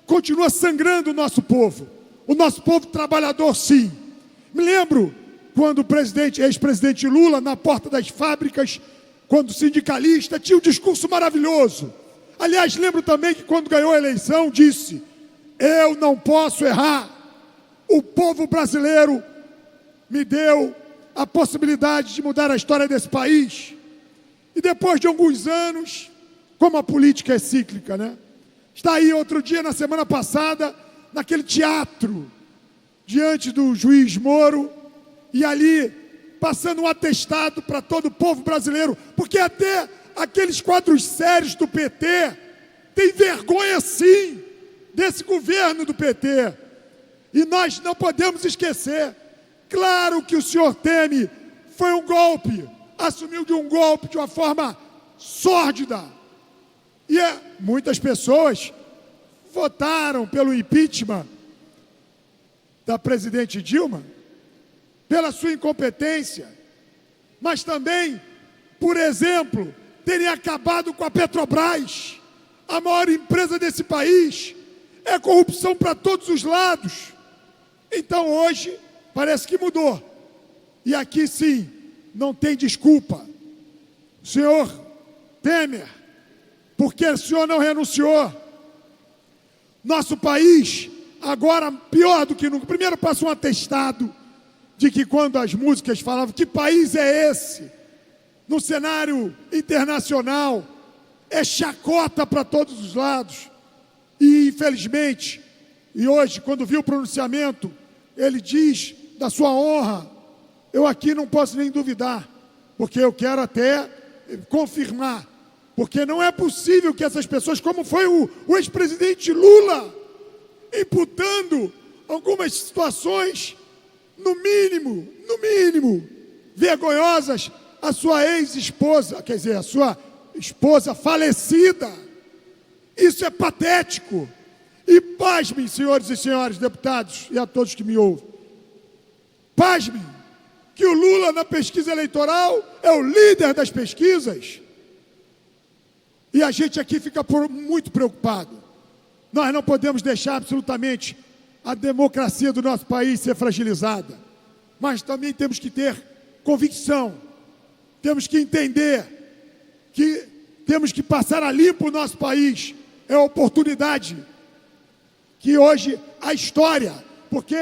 continua sangrando o nosso povo trabalhador, sim. Me lembro quando o ex-presidente Lula, na porta das fábricas, quando sindicalista, tinha um discurso maravilhoso. Aliás, lembro também que quando ganhou a eleição, disse: eu não posso errar. o povo brasileiro me deu a possibilidade de mudar a história desse país. E depois de alguns anos, como a política é cíclica, né? Está aí outro dia, na semana passada, naquele teatro, diante do juiz Moro, e ali passando um atestado para todo o povo brasileiro, porque até aqueles quadros sérios do PT têm vergonha, sim, desse governo do PT. E nós não podemos esquecer. Claro que o senhor Temer foi um golpe, assumiu de um golpe de uma forma sórdida. E muitas pessoas votaram pelo impeachment da presidente Dilma, pela sua incompetência, mas também, por exemplo, teria acabado com a Petrobras, a maior empresa desse país. É corrupção para todos os lados. Então hoje parece que mudou. E aqui sim, não tem desculpa. Senhor Temer, porque o senhor não renunciou? Nosso país, agora pior do que nunca. Primeiro passa um atestado de que quando as músicas falavam que país é esse, no cenário internacional, é chacota para todos os lados. E infelizmente, e hoje quando vi o pronunciamento, ele diz da sua honra, eu aqui não posso nem duvidar, porque eu quero até confirmar, porque não é possível que essas pessoas, como foi o ex-presidente Lula, imputando algumas situações, no mínimo, vergonhosas, a sua ex-esposa, quer dizer, a sua esposa falecida. Isso é patético. E pasmem, senhores e senhores deputados, e a todos que me ouvem, pasmem, que o Lula na pesquisa eleitoral é o líder das pesquisas. E a gente aqui fica muito preocupado. Nós não podemos deixar absolutamente a democracia do nosso país ser fragilizada. Mas também temos que ter convicção. Temos que entender que temos que passar a limpo o nosso país. É a oportunidade que hoje a história, porque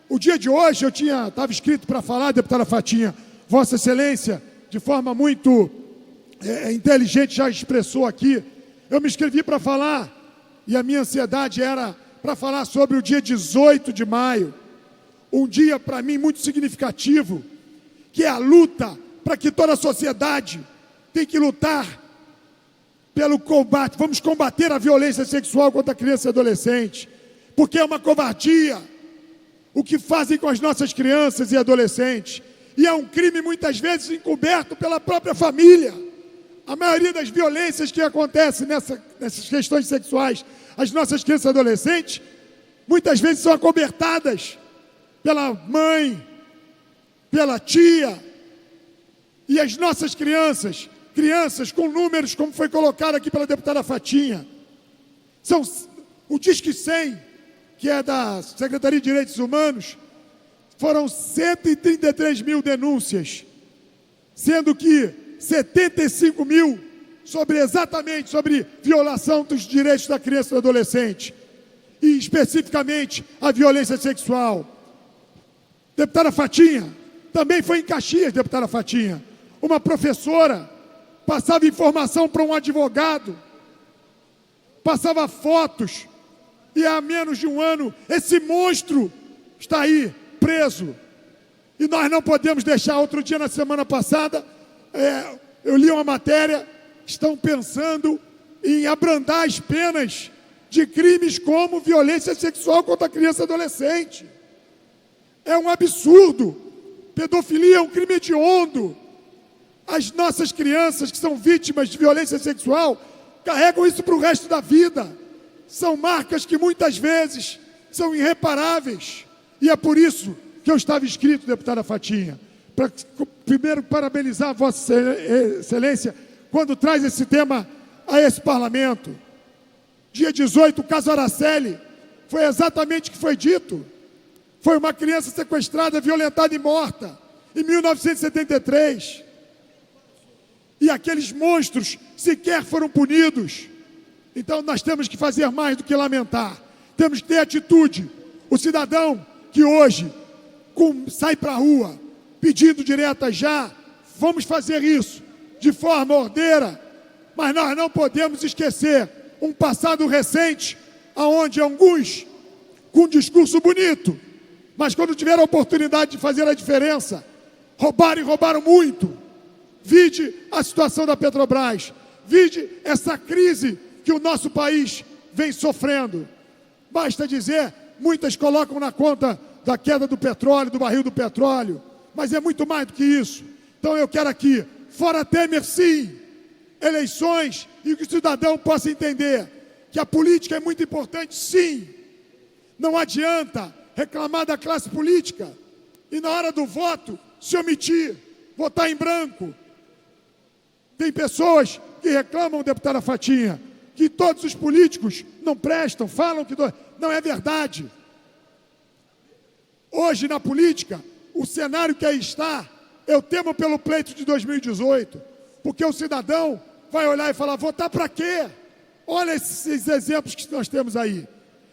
o dia de hoje eu estava escrito para falar, deputada Fatinha, Vossa Excelência, de forma muito inteligente, já expressou aqui, eu me inscrevi para falar, e a minha ansiedade era para falar sobre o dia 18 de maio, um dia para mim muito significativo, que é a luta para que toda a sociedade tem que lutar pelo combate, vamos combater a violência sexual contra a criança e adolescente, porque é uma covardia o que fazem com as nossas crianças e adolescentes, e é um crime muitas vezes encoberto pela própria família. A maioria das violências que acontecem nessas questões sexuais, as nossas crianças e adolescentes, muitas vezes são acobertadas pela mãe, pela tia, e as nossas crianças com números, como foi colocado aqui pela deputada Fatinha, são o Disque 100, que é da Secretaria de Direitos Humanos, foram 133 mil denúncias, sendo que 75 mil exatamente sobre violação dos direitos da criança e do adolescente, e especificamente a violência sexual. Deputada Fatinha, também foi em Caxias, deputada Fatinha, uma professora passava informação para um advogado, passava fotos, e há menos de um ano esse monstro está aí, preso. E nós não podemos deixar. Outro dia, na semana passada, eu li uma matéria, estão pensando em abrandar as penas de crimes como violência sexual contra a criança e adolescente. É um absurdo. Pedofilia é um crime hediondo. As nossas crianças que são vítimas de violência sexual carregam isso para o resto da vida. São marcas que muitas vezes são irreparáveis. E é por isso que eu estava inscrito, deputada Fatinha, para primeiro parabenizar a Vossa Excelência quando traz esse tema a esse parlamento. Dia 18, o caso Araceli, foi exatamente o que foi dito. Foi uma criança sequestrada, violentada e morta em 1973. E aqueles monstros sequer foram punidos. Então nós temos que fazer mais do que lamentar. Temos que ter atitude. O cidadão que hoje sai para a rua pedindo direta já, vamos fazer isso de forma ordeira, mas nós não podemos esquecer um passado recente, onde alguns, com discurso bonito, mas quando tiveram a oportunidade de fazer a diferença, roubaram e roubaram muito. Vide a situação da Petrobras, vide essa crise que o nosso país vem sofrendo. Basta dizer, muitas colocam na conta da queda do petróleo, do barril do petróleo, mas é muito mais do que isso. Então eu quero aqui, fora Temer sim, eleições, e que o cidadão possa entender que a política é muito importante sim. Não adianta reclamar da classe política e na hora do voto se omitir, votar em branco. Tem pessoas que reclamam, deputada Fatinha, que todos os políticos não prestam, falam que... Não é verdade. Hoje, na política, o cenário que aí está, eu temo pelo pleito de 2018, porque o cidadão vai olhar e falar, votar para quê? Olha esses exemplos que nós temos aí.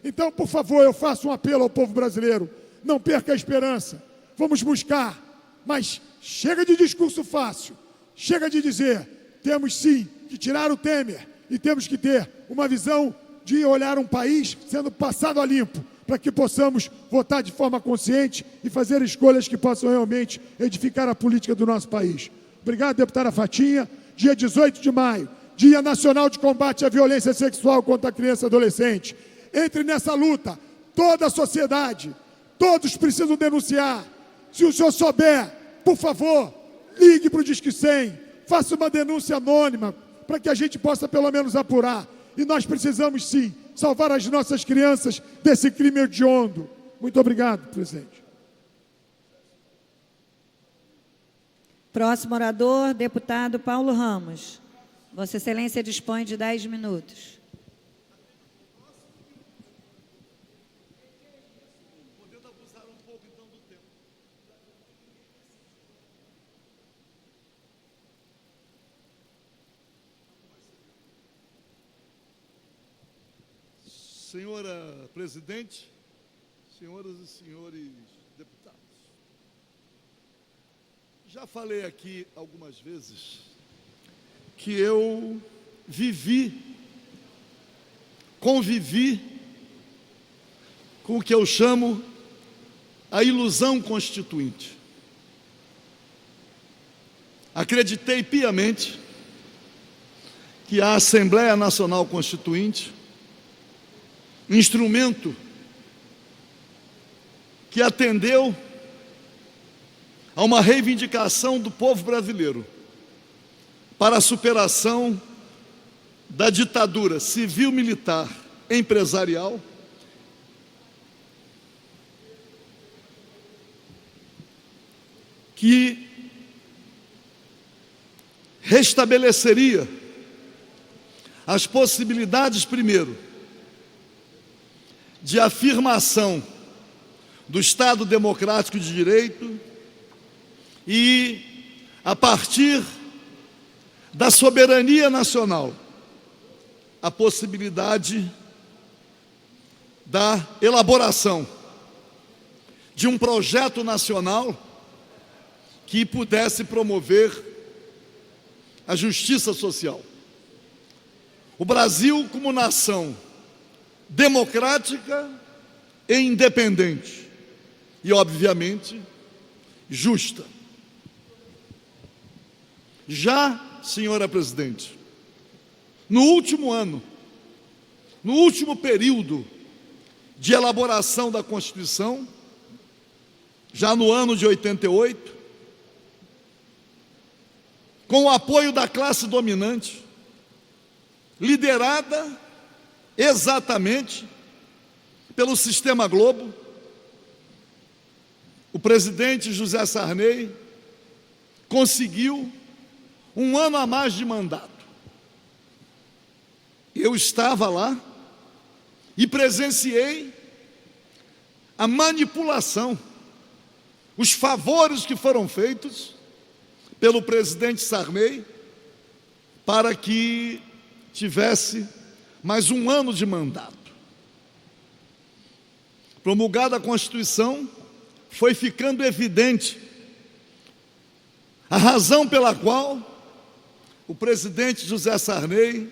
Então, por favor, eu faço um apelo ao povo brasileiro, não perca a esperança, vamos buscar, mas chega de discurso fácil, chega de dizer, temos sim que tirar o Temer e temos que ter uma visão de olhar um país sendo passado a limpo, para que possamos votar de forma consciente e fazer escolhas que possam realmente edificar a política do nosso país. Obrigado, deputada Fatinha. Dia 18 de maio, Dia Nacional de Combate à Violência Sexual contra a Criança e Adolescente. Entre nessa luta, toda a sociedade, todos precisam denunciar. Se o senhor souber, por favor, ligue para o Disque 100, faça uma denúncia anônima, para que a gente possa pelo menos apurar. E nós precisamos sim salvar as nossas crianças desse crime hediondo. Muito obrigado, presidente. Próximo orador, deputado Paulo Ramos. Vossa Excelência dispõe de 10 minutos. Senhora presidente, senhoras e senhores deputados, já falei aqui algumas vezes que eu convivi com o que eu chamo a ilusão constituinte. Acreditei piamente que a Assembleia Nacional Constituinte, instrumento que atendeu a uma reivindicação do povo brasileiro para a superação da ditadura civil-militar empresarial, que restabeleceria as possibilidades, primeiro, de afirmação do Estado Democrático de Direito e, a partir da soberania nacional, a possibilidade da elaboração de um projeto nacional que pudesse promover a justiça social. O Brasil, como nação democrática e independente, e, obviamente, justa. Já, senhora presidente, no último ano, no último período de elaboração da Constituição, já no ano de 88, com o apoio da classe dominante, liderada exatamente pelo Sistema Globo, o presidente José Sarney conseguiu um ano a mais de mandato. Eu estava lá e presenciei a manipulação, os favores que foram feitos pelo presidente Sarney para que tivesse mais um ano de mandato. promulgada a Constituição, foi ficando evidente a razão pela qual o presidente José Sarney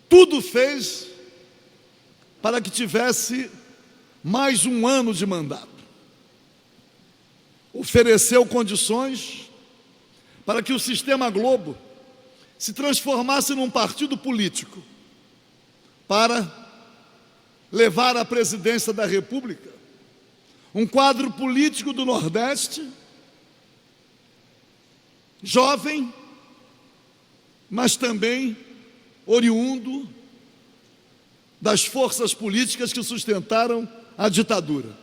tudo fez para que tivesse mais um ano de mandato. Ofereceu condições para que o Sistema Globo se transformasse num partido político para levar à presidência da República um quadro político do Nordeste, jovem, mas também oriundo das forças políticas que sustentaram a ditadura.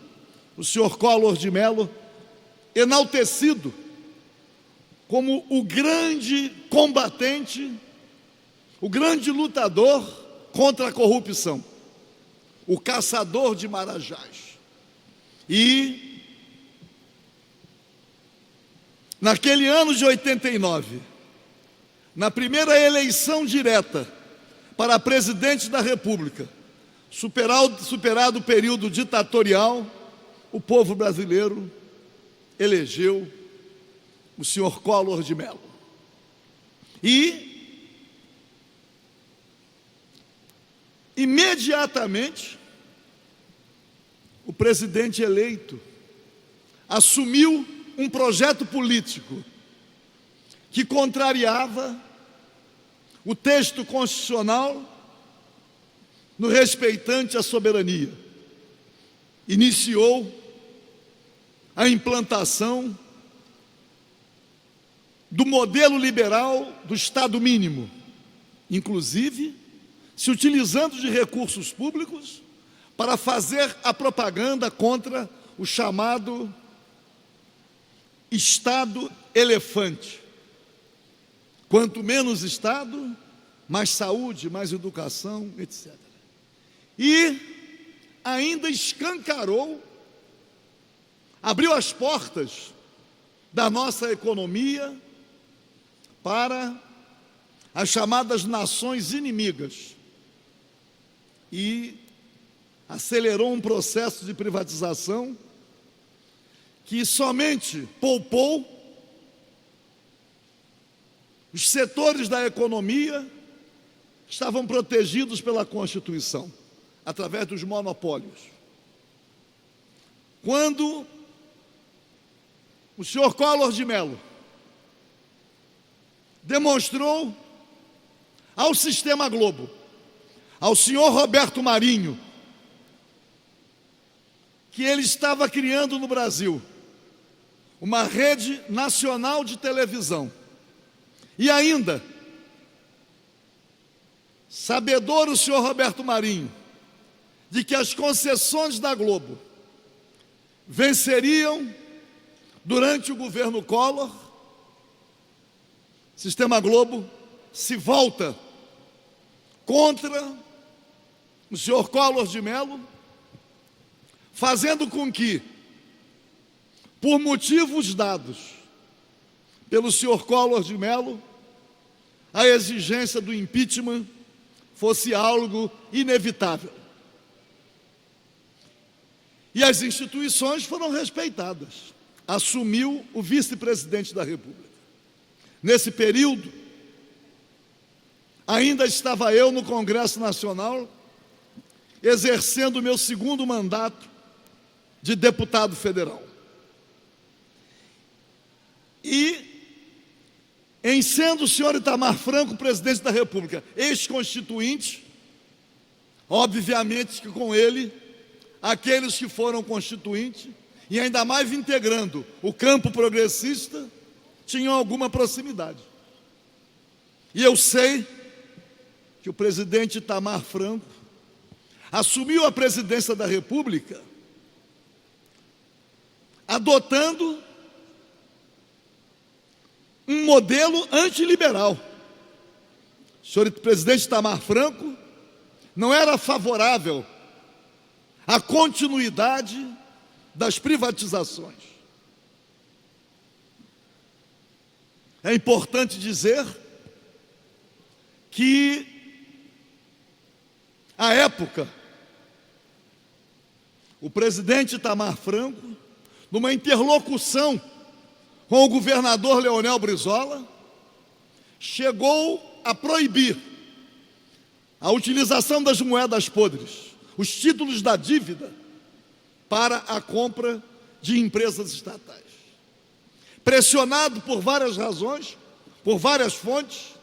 O senhor Collor de Mello, enaltecido como o grande combatente, o grande lutador contra a corrupção, o caçador de marajás. E naquele ano de 89, na primeira eleição direta para presidente da República, superado o período ditatorial, o povo brasileiro elegeu o senhor Collor de Mello. E imediatamente o presidente eleito assumiu um projeto político que contrariava o texto constitucional no respeitante à soberania. Iniciou a implantação do modelo liberal do Estado mínimo, inclusive se utilizando de recursos públicos para fazer a propaganda contra o chamado Estado elefante. Quanto menos Estado, mais saúde, mais educação, etc. E ainda escancarou, abriu as portas da nossa economia para as chamadas nações inimigas e acelerou um processo de privatização que somente poupou os setores da economia que estavam protegidos pela Constituição, através dos monopólios. Quando o senhor Collor de Mello demonstrou ao Sistema Globo, ao senhor Roberto Marinho, que ele estava criando no Brasil uma rede nacional de televisão, e ainda, sabedor o senhor Roberto Marinho de que as concessões da Globo venceriam durante o governo Collor, Sistema Globo se volta contra o senhor Collor de Mello, fazendo com que, por motivos dados pelo senhor Collor de Mello, a exigência do impeachment fosse algo inevitável. E as instituições foram respeitadas. Assumiu o vice-presidente da República. Nesse período, ainda estava eu no Congresso Nacional, exercendo o meu segundo mandato de deputado federal. E, em sendo o senhor Itamar Franco presidente da República, ex-constituinte, obviamente que com ele, aqueles que foram constituintes, e ainda mais integrando o campo progressista, tinham alguma proximidade. E eu sei que o presidente Itamar Franco assumiu a presidência da República adotando um modelo antiliberal. O senhor presidente Itamar Franco não era favorável à continuidade das privatizações. É importante dizer que, à época, o presidente Itamar Franco, numa interlocução com o governador Leonel Brizola, chegou a proibir a utilização das moedas podres, os títulos da dívida, para a compra de empresas estatais. Pressionado por várias razões, por várias fontes,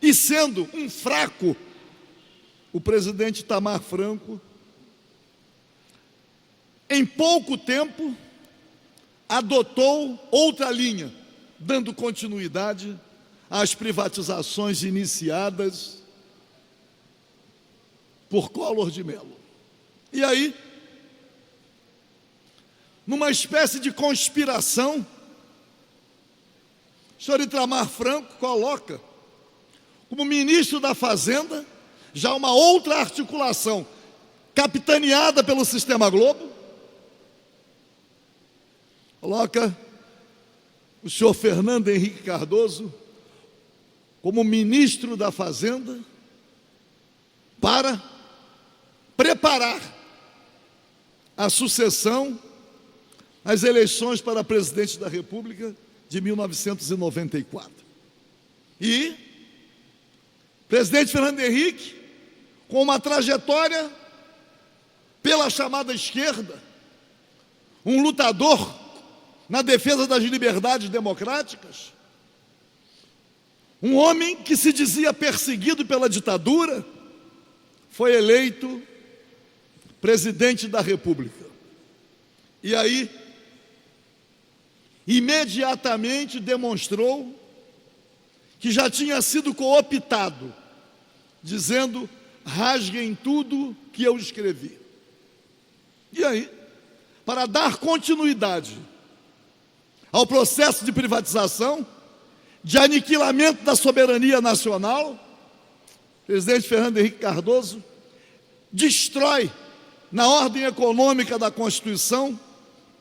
e sendo um fraco, o presidente Itamar Franco, em pouco tempo, adotou outra linha, dando continuidade às privatizações iniciadas por Collor de Mello. E aí, numa espécie de conspiração, o senhor Itamar Franco coloca como ministro da Fazenda já uma outra articulação, capitaneada pelo Sistema Globo, coloca o senhor Fernando Henrique Cardoso como ministro da Fazenda para preparar a sucessão às eleições para presidente da República de 1994. E o presidente Fernando Henrique, com uma trajetória pela chamada esquerda, um lutador na defesa das liberdades democráticas, um homem que se dizia perseguido pela ditadura, foi eleito presidente da República. E aí, imediatamente demonstrou que já tinha sido cooptado, dizendo: rasguem tudo que eu escrevi. E aí, para dar continuidade ao processo de privatização, de aniquilamento da soberania nacional, o presidente Fernando Henrique Cardoso destrói, na ordem econômica da Constituição,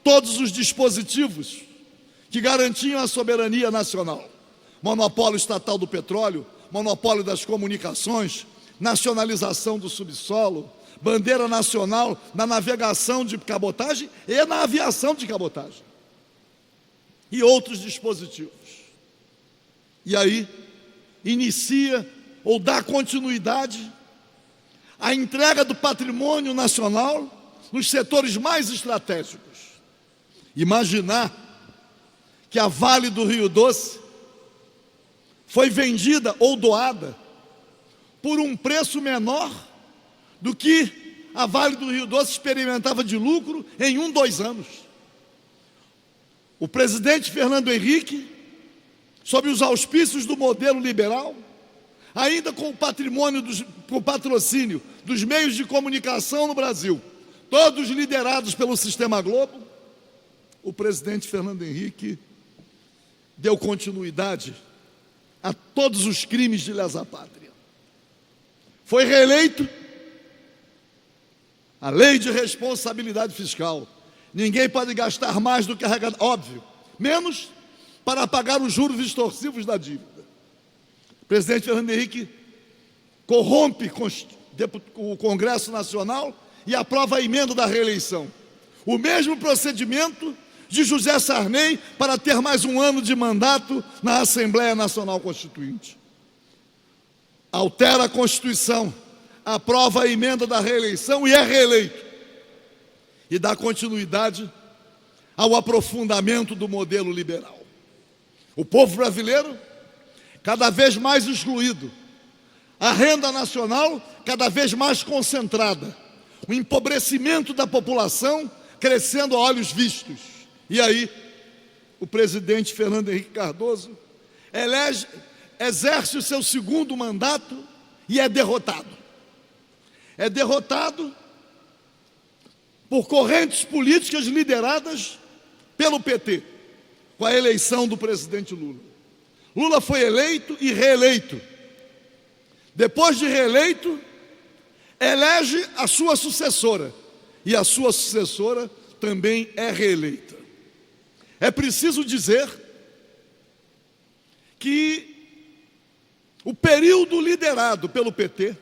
todos os dispositivos que garantiam a soberania nacional. Monopólio estatal do petróleo, monopólio das comunicações, nacionalização do subsolo, bandeira nacional na navegação de cabotagem e na aviação de cabotagem, e outros dispositivos. E aí, inicia ou dá continuidade à entrega do patrimônio nacional nos setores mais estratégicos. Imaginar que a Vale do Rio Doce foi vendida ou doada por um preço menor do que a Vale do Rio Doce experimentava de lucro em 2 anos. O presidente Fernando Henrique, sob os auspícios do modelo liberal, ainda com o patrimônio, com o patrocínio dos meios de comunicação no Brasil, todos liderados pelo Sistema Globo, o presidente Fernando Henrique deu continuidade a todos os crimes de lesa pátria. Foi reeleito. A lei de responsabilidade fiscal. Ninguém pode gastar mais do que arrecadar, óbvio, menos para pagar os juros extorsivos da dívida. O presidente Fernando Henrique corrompe o Congresso Nacional e aprova a emenda da reeleição. O mesmo procedimento de José Sarney para ter mais 1 ano de mandato na Assembleia Nacional Constituinte. Altera a Constituição, aprova a emenda da reeleição e é reeleito. E dá continuidade ao aprofundamento do modelo liberal. O povo brasileiro, cada vez mais excluído. A renda nacional, cada vez mais concentrada. O empobrecimento da população crescendo a olhos vistos. E aí, o presidente Fernando Henrique Cardoso exerce o seu 2º mandato e é derrotado. É derrotado por correntes políticas lideradas pelo PT, com a eleição do presidente Lula. Lula foi eleito e reeleito. Depois de reeleito, elege a sua sucessora, e a sua sucessora também é reeleita. É preciso dizer que o período liderado pelo PT,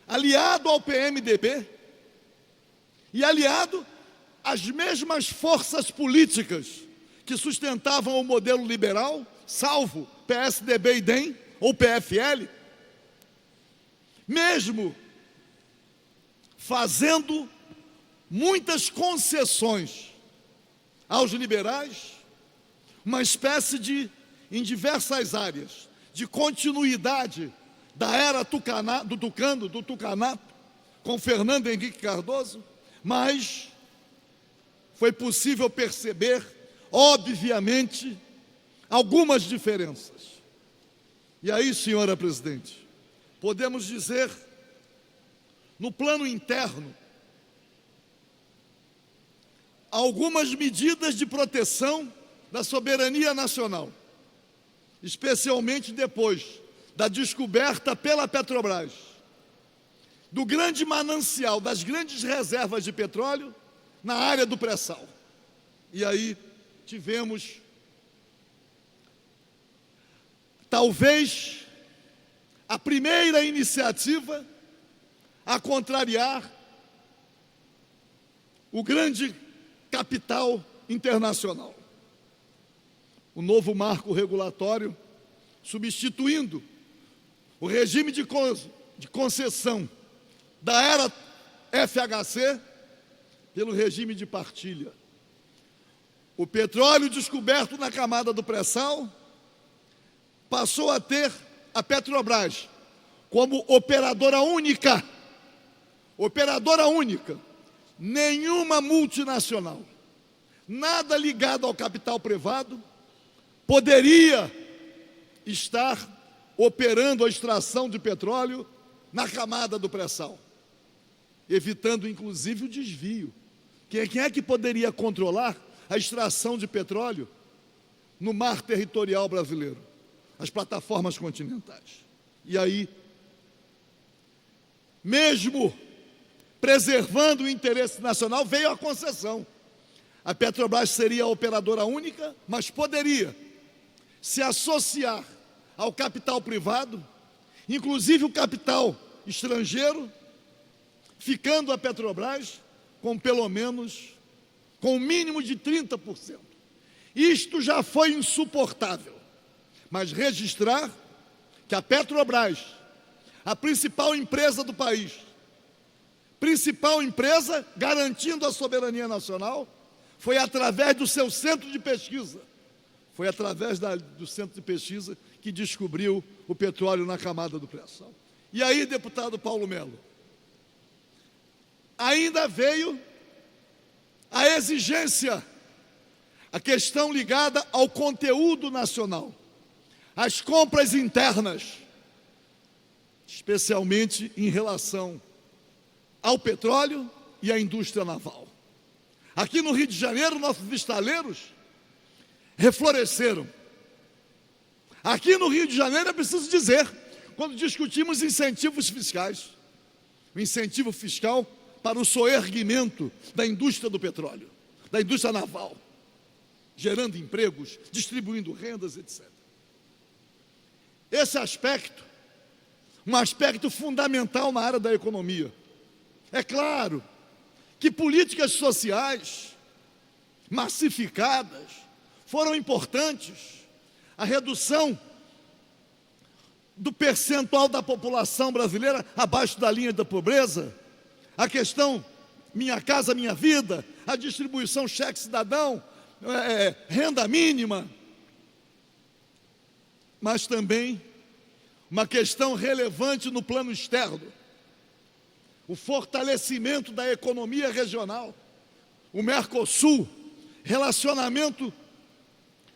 aliado ao PMDB, e aliado às mesmas forças políticas que sustentavam o modelo liberal, salvo PSDB e DEM, ou PFL, mesmo fazendo muitas concessões aos liberais, uma espécie de, em diversas áreas, de continuidade da era do tucanato, com Fernando Henrique Cardoso, mas foi possível perceber, obviamente, algumas diferenças. E aí, senhora presidente, podemos dizer, no plano interno, algumas medidas de proteção da soberania nacional, especialmente depois da descoberta pela Petrobras do grande manancial, das grandes reservas de petróleo na área do pré-sal. E aí tivemos, talvez, a primeira iniciativa a contrariar o grande capital internacional. O novo marco regulatório, substituindo o regime de concessão da era FHC pelo regime de partilha. O petróleo descoberto na camada do pré-sal passou a ter a Petrobras como operadora única. Operadora única. Nenhuma multinacional, nada ligado ao capital privado, poderia estar operando a extração de petróleo na camada do pré-sal, evitando inclusive o desvio. Quem é que poderia controlar a extração de petróleo no mar territorial brasileiro? As plataformas continentais. E aí, mesmo preservando o interesse nacional, veio a concessão. A Petrobras seria a operadora única, mas poderia se associar ao capital privado, inclusive o capital estrangeiro, ficando a Petrobras com pelo menos, com um mínimo de 30%. Isto já foi insuportável, mas registrar que a Petrobras, a principal empresa do país, principal empresa garantindo a soberania nacional, foi através do seu centro de pesquisa, foi através do centro de pesquisa que descobriu o petróleo na camada do pré-sal. E aí, deputado Paulo Melo, ainda veio a exigência, a questão ligada ao conteúdo nacional, às compras internas, especialmente em relação ao petróleo e à indústria naval. Aqui no Rio de Janeiro, nossos estaleiros refloresceram. Aqui no Rio de Janeiro, é preciso dizer, quando discutimos incentivos fiscais, o incentivo fiscal para o soerguimento da indústria do petróleo, da indústria naval, gerando empregos, distribuindo rendas, etc. Esse aspecto, um aspecto fundamental na área da economia. É claro que políticas sociais massificadas foram importantes. A redução do percentual da população brasileira abaixo da linha da pobreza, a questão Minha Casa Minha Vida, a distribuição cheque cidadão, renda mínima, mas também uma questão relevante no plano externo, o fortalecimento da economia regional, o Mercosul, relacionamento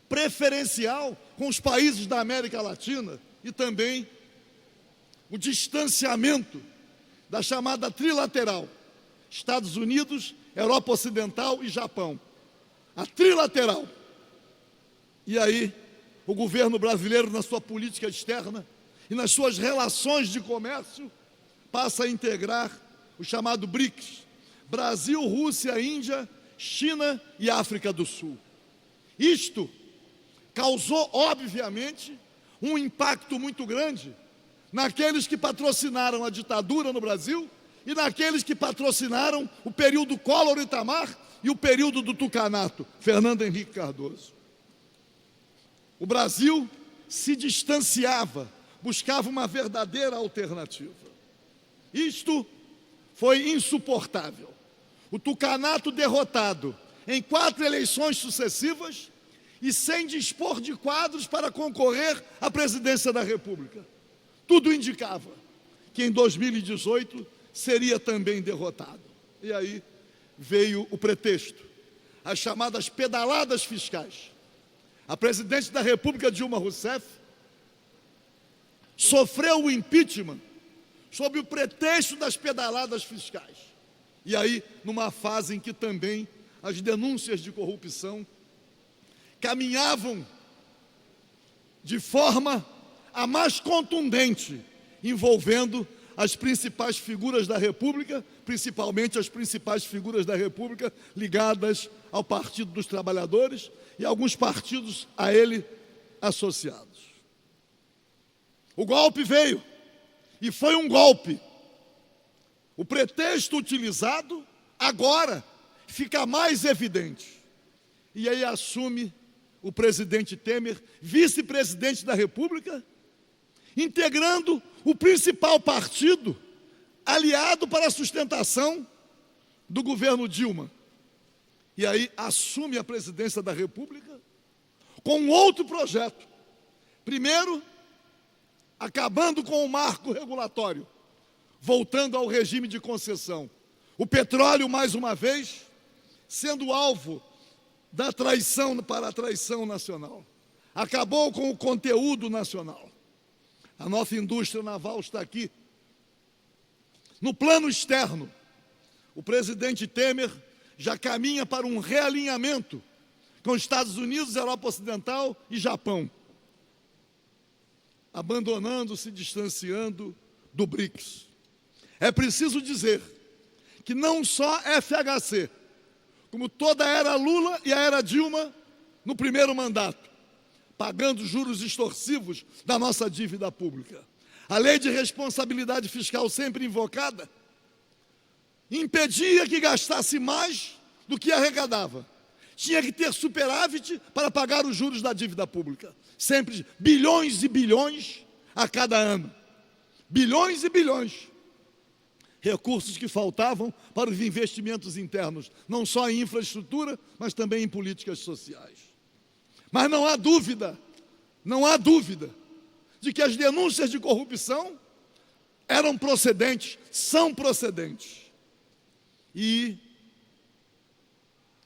preferencial com os países da América Latina e também o distanciamento da chamada trilateral, Estados Unidos, Europa Ocidental e Japão. A trilateral. E aí, o governo brasileiro, na sua política externa e nas suas relações de comércio, passa a integrar o chamado BRICS, Brasil, Rússia, Índia, China e África do Sul. Isto causou, obviamente, um impacto muito grande naqueles que patrocinaram a ditadura no Brasil e naqueles que patrocinaram o período Collor-Itamar e o período do tucanato, Fernando Henrique Cardoso. O Brasil se distanciava, buscava uma verdadeira alternativa. Isto foi insuportável. O tucanato derrotado em 4 eleições sucessivas e sem dispor de quadros para concorrer à presidência da República. Tudo indicava que em 2018 seria também derrotado. E aí veio o pretexto, as chamadas pedaladas fiscais. A presidente da República, Dilma Rousseff, sofreu o impeachment sob o pretexto das pedaladas fiscais. E aí, numa fase em que também as denúncias de corrupção caminhavam de forma a mais contundente, envolvendo as principais figuras da República, principalmente as principais figuras da República ligadas ao Partido dos Trabalhadores e alguns partidos a ele associados. O golpe veio, e foi um golpe. O pretexto utilizado agora fica mais evidente. E aí assume o presidente Temer, vice-presidente da República, integrando o principal partido aliado para a sustentação do governo Dilma. E aí assume a presidência da República com um outro projeto. Primeiro, acabando com o marco regulatório, voltando ao regime de concessão. O petróleo, mais uma vez, sendo alvo da traição para a traição nacional. Acabou com o conteúdo nacional. A nossa indústria naval está aqui. No plano externo, o presidente Temer já caminha para um realinhamento com os Estados Unidos, Europa Ocidental e Japão, abandonando, se distanciando do BRICS. É preciso dizer que não só FHC, como toda a era Lula e a era Dilma no primeiro mandato, pagando juros extorsivos da nossa dívida pública. A lei de responsabilidade fiscal, sempre invocada, impedia que gastasse mais do que arrecadava. Tinha que ter superávit para pagar os juros da dívida pública. Sempre bilhões e bilhões a cada ano. Bilhões e bilhões. Recursos que faltavam para os investimentos internos, não só em infraestrutura, mas também em políticas sociais. Mas não há dúvida de que as denúncias de corrupção eram procedentes, são procedentes. E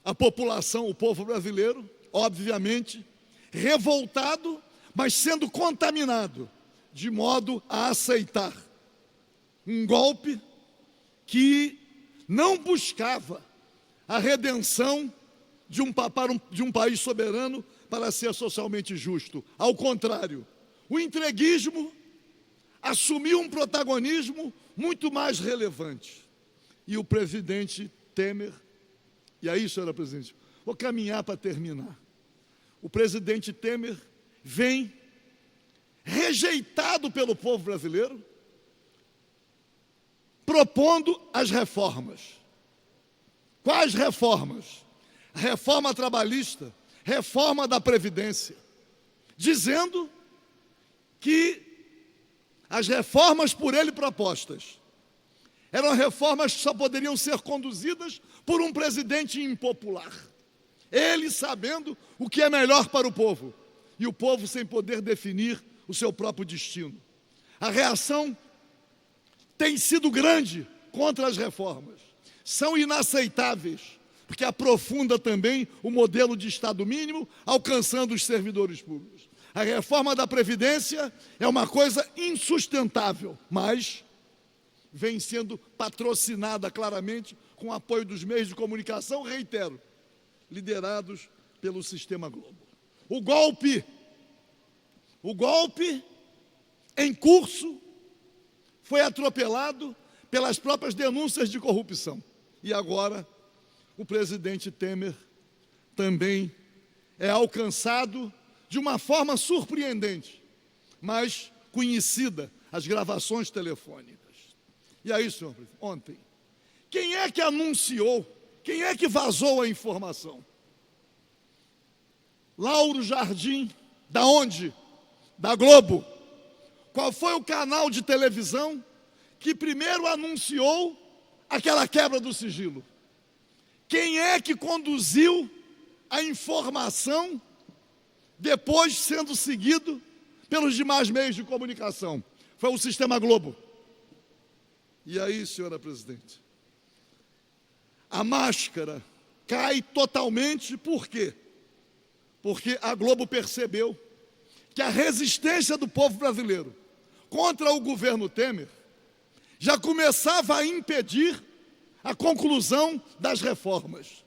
a população, o povo brasileiro, obviamente, revoltado, mas sendo contaminado, de modo a aceitar um golpe que não buscava a redenção de um país soberano para ser socialmente justo. Ao contrário, o entreguismo assumiu um protagonismo muito mais relevante. E o presidente Temer, e aí, senhora presidente, vou caminhar para terminar. O presidente Temer vem rejeitado pelo povo brasileiro, propondo as reformas. Quais reformas? Reforma trabalhista, reforma da Previdência, dizendo que as reformas por ele propostas eram reformas que só poderiam ser conduzidas por um presidente impopular. Ele sabendo o que é melhor para o povo, e o povo sem poder definir o seu próprio destino. A reação tem sido grande contra as reformas. São inaceitáveis, porque aprofunda também o modelo de Estado mínimo, alcançando os servidores públicos. A reforma da Previdência é uma coisa insustentável, mas vem sendo patrocinada claramente com o apoio dos meios de comunicação, reitero, liderados pelo Sistema Globo. O golpe em curso foi atropelado pelas próprias denúncias de corrupção. E agora, o presidente Temer também é alcançado de uma forma surpreendente, mas conhecida, as gravações telefônicas. E aí, senhor presidente, ontem, quem é que anunciou, quem é que vazou a informação? Lauro Jardim, da onde? Da Globo. Qual foi o canal de televisão que primeiro anunciou aquela quebra do sigilo? Quem é que conduziu a informação depois sendo seguido pelos demais meios de comunicação? Foi o Sistema Globo. E aí, senhora presidente, a máscara cai totalmente, por quê? Porque a Globo percebeu que a resistência do povo brasileiro contra o governo Temer já começava a impedir a conclusão das reformas.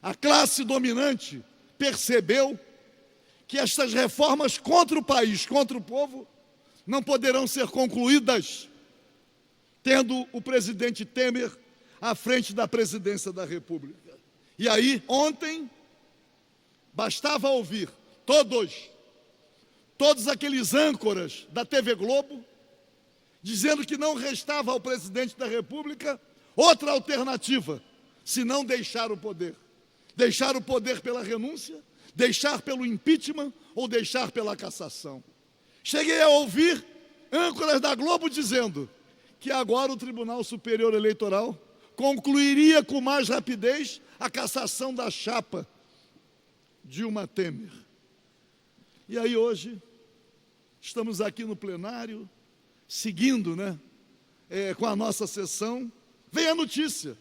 A classe dominante percebeu que estas reformas contra o país, contra o povo, não poderão ser concluídas tendo o presidente Temer à frente da presidência da República. E aí, ontem, bastava ouvir todos aqueles âncoras da TV Globo dizendo que não restava ao presidente da República outra alternativa, senão deixar o poder. Deixar o poder pela renúncia, deixar pelo impeachment ou deixar pela cassação. Cheguei a ouvir âncoras da Globo dizendo que agora o Tribunal Superior Eleitoral concluiria com mais rapidez a cassação da chapa Dilma Temer. E aí hoje, estamos aqui no plenário, seguindo, com a nossa sessão, vem a notícia.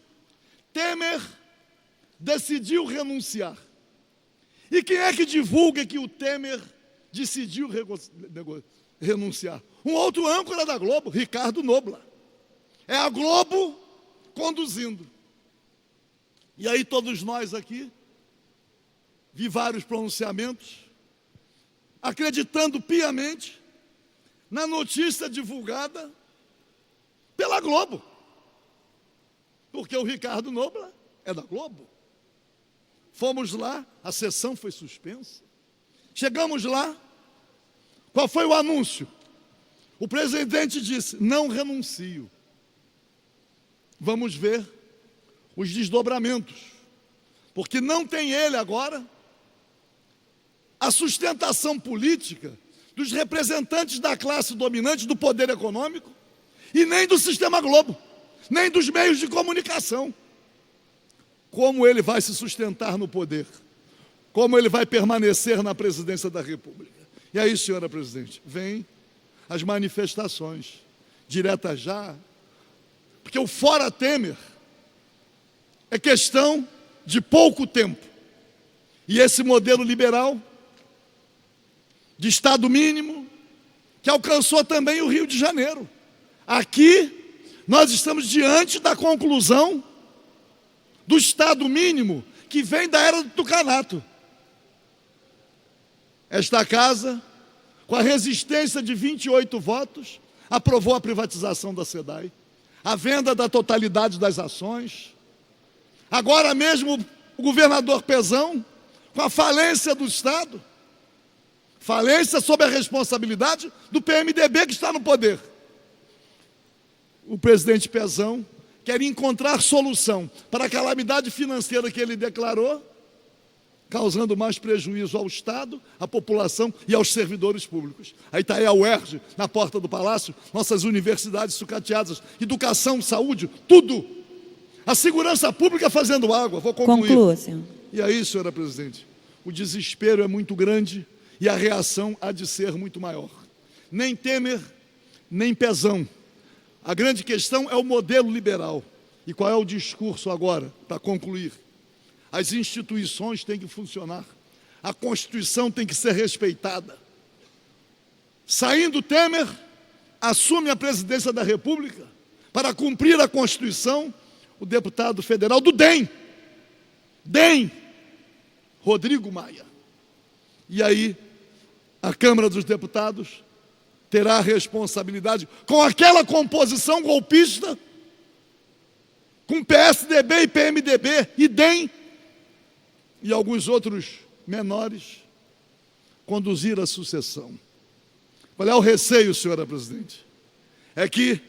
Temer decidiu renunciar. E quem é que divulga que o Temer decidiu renunciar? Um outro âncora da Globo, Ricardo Nobla. É a Globo conduzindo. E aí todos nós aqui, vi vários pronunciamentos, acreditando piamente na notícia divulgada pela Globo. Porque o Ricardo Nobla é da Globo. Fomos lá, a sessão foi suspensa. Chegamos lá, qual foi o anúncio? O presidente disse, não renuncio. Vamos ver os desdobramentos. Porque não tem ele agora a sustentação política dos representantes da classe dominante do poder econômico e nem do Sistema Globo, nem dos meios de comunicação. Como ele vai se sustentar no poder? Como ele vai permanecer na presidência da República? E aí, senhora presidente, vem as manifestações, direta já, porque o fora Temer é questão de pouco tempo. E esse modelo liberal de Estado mínimo, que alcançou também o Rio de Janeiro. Aqui, nós estamos diante da conclusão do Estado mínimo que vem da era do tucanato. Esta casa, com a resistência de 28 votos, aprovou a privatização da SEDAI, a venda da totalidade das ações. Agora mesmo o governador Pezão, com a falência do Estado, falência sob a responsabilidade do PMDB que está no poder. O presidente Pezão quer encontrar solução para a calamidade financeira que ele declarou, causando mais prejuízo ao Estado, à população e aos servidores públicos. Aí está aí a UERJ, na porta do Palácio, nossas universidades sucateadas, educação, saúde, tudo. A segurança pública fazendo água. Vou concluir. Conclua, senhor. E aí, senhora presidente, o desespero é muito grande e a reação há de ser muito maior. Nem Temer, nem Pezão. A grande questão é o modelo liberal. E qual é o discurso agora, para concluir? As instituições têm que funcionar. A Constituição tem que ser respeitada. Saindo Temer, assume a presidência da República para cumprir a Constituição o deputado federal do DEM, Rodrigo Maia. E aí, a Câmara dos Deputados terá a responsabilidade, com aquela composição golpista, com PSDB e PMDB e DEM, e alguns outros menores, conduzir a sucessão. Qual é o receio, senhora presidente? É que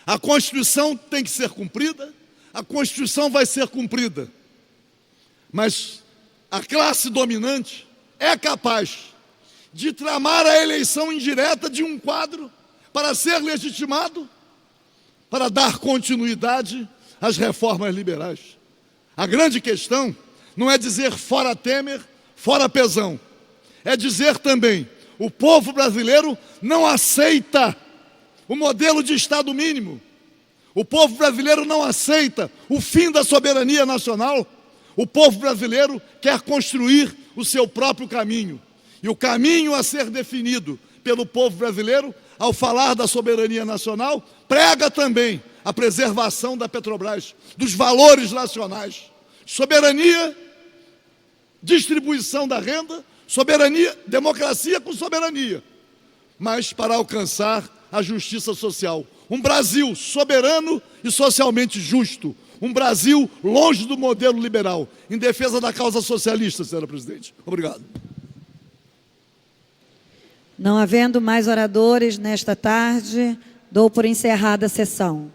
A Constituição tem que ser cumprida, a Constituição vai ser cumprida. Mas a classe dominante é capaz de tramar a eleição indireta de um quadro para ser legitimado, para dar continuidade às reformas liberais. A grande questão não é dizer fora Temer, fora Pezão. É dizer também, o povo brasileiro não aceita o modelo de Estado mínimo. O povo brasileiro não aceita o fim da soberania nacional. O povo brasileiro quer construir o seu próprio caminho. E o caminho a ser definido pelo povo brasileiro, ao falar da soberania nacional, prega também a preservação da Petrobras, dos valores nacionais. Soberania, distribuição da renda, soberania, democracia com soberania. Mas para alcançar a justiça social. Um Brasil soberano e socialmente justo. Um Brasil longe do modelo liberal, em defesa da causa socialista, senhora presidente. Obrigado. Não havendo mais oradores nesta tarde, dou por encerrada a sessão.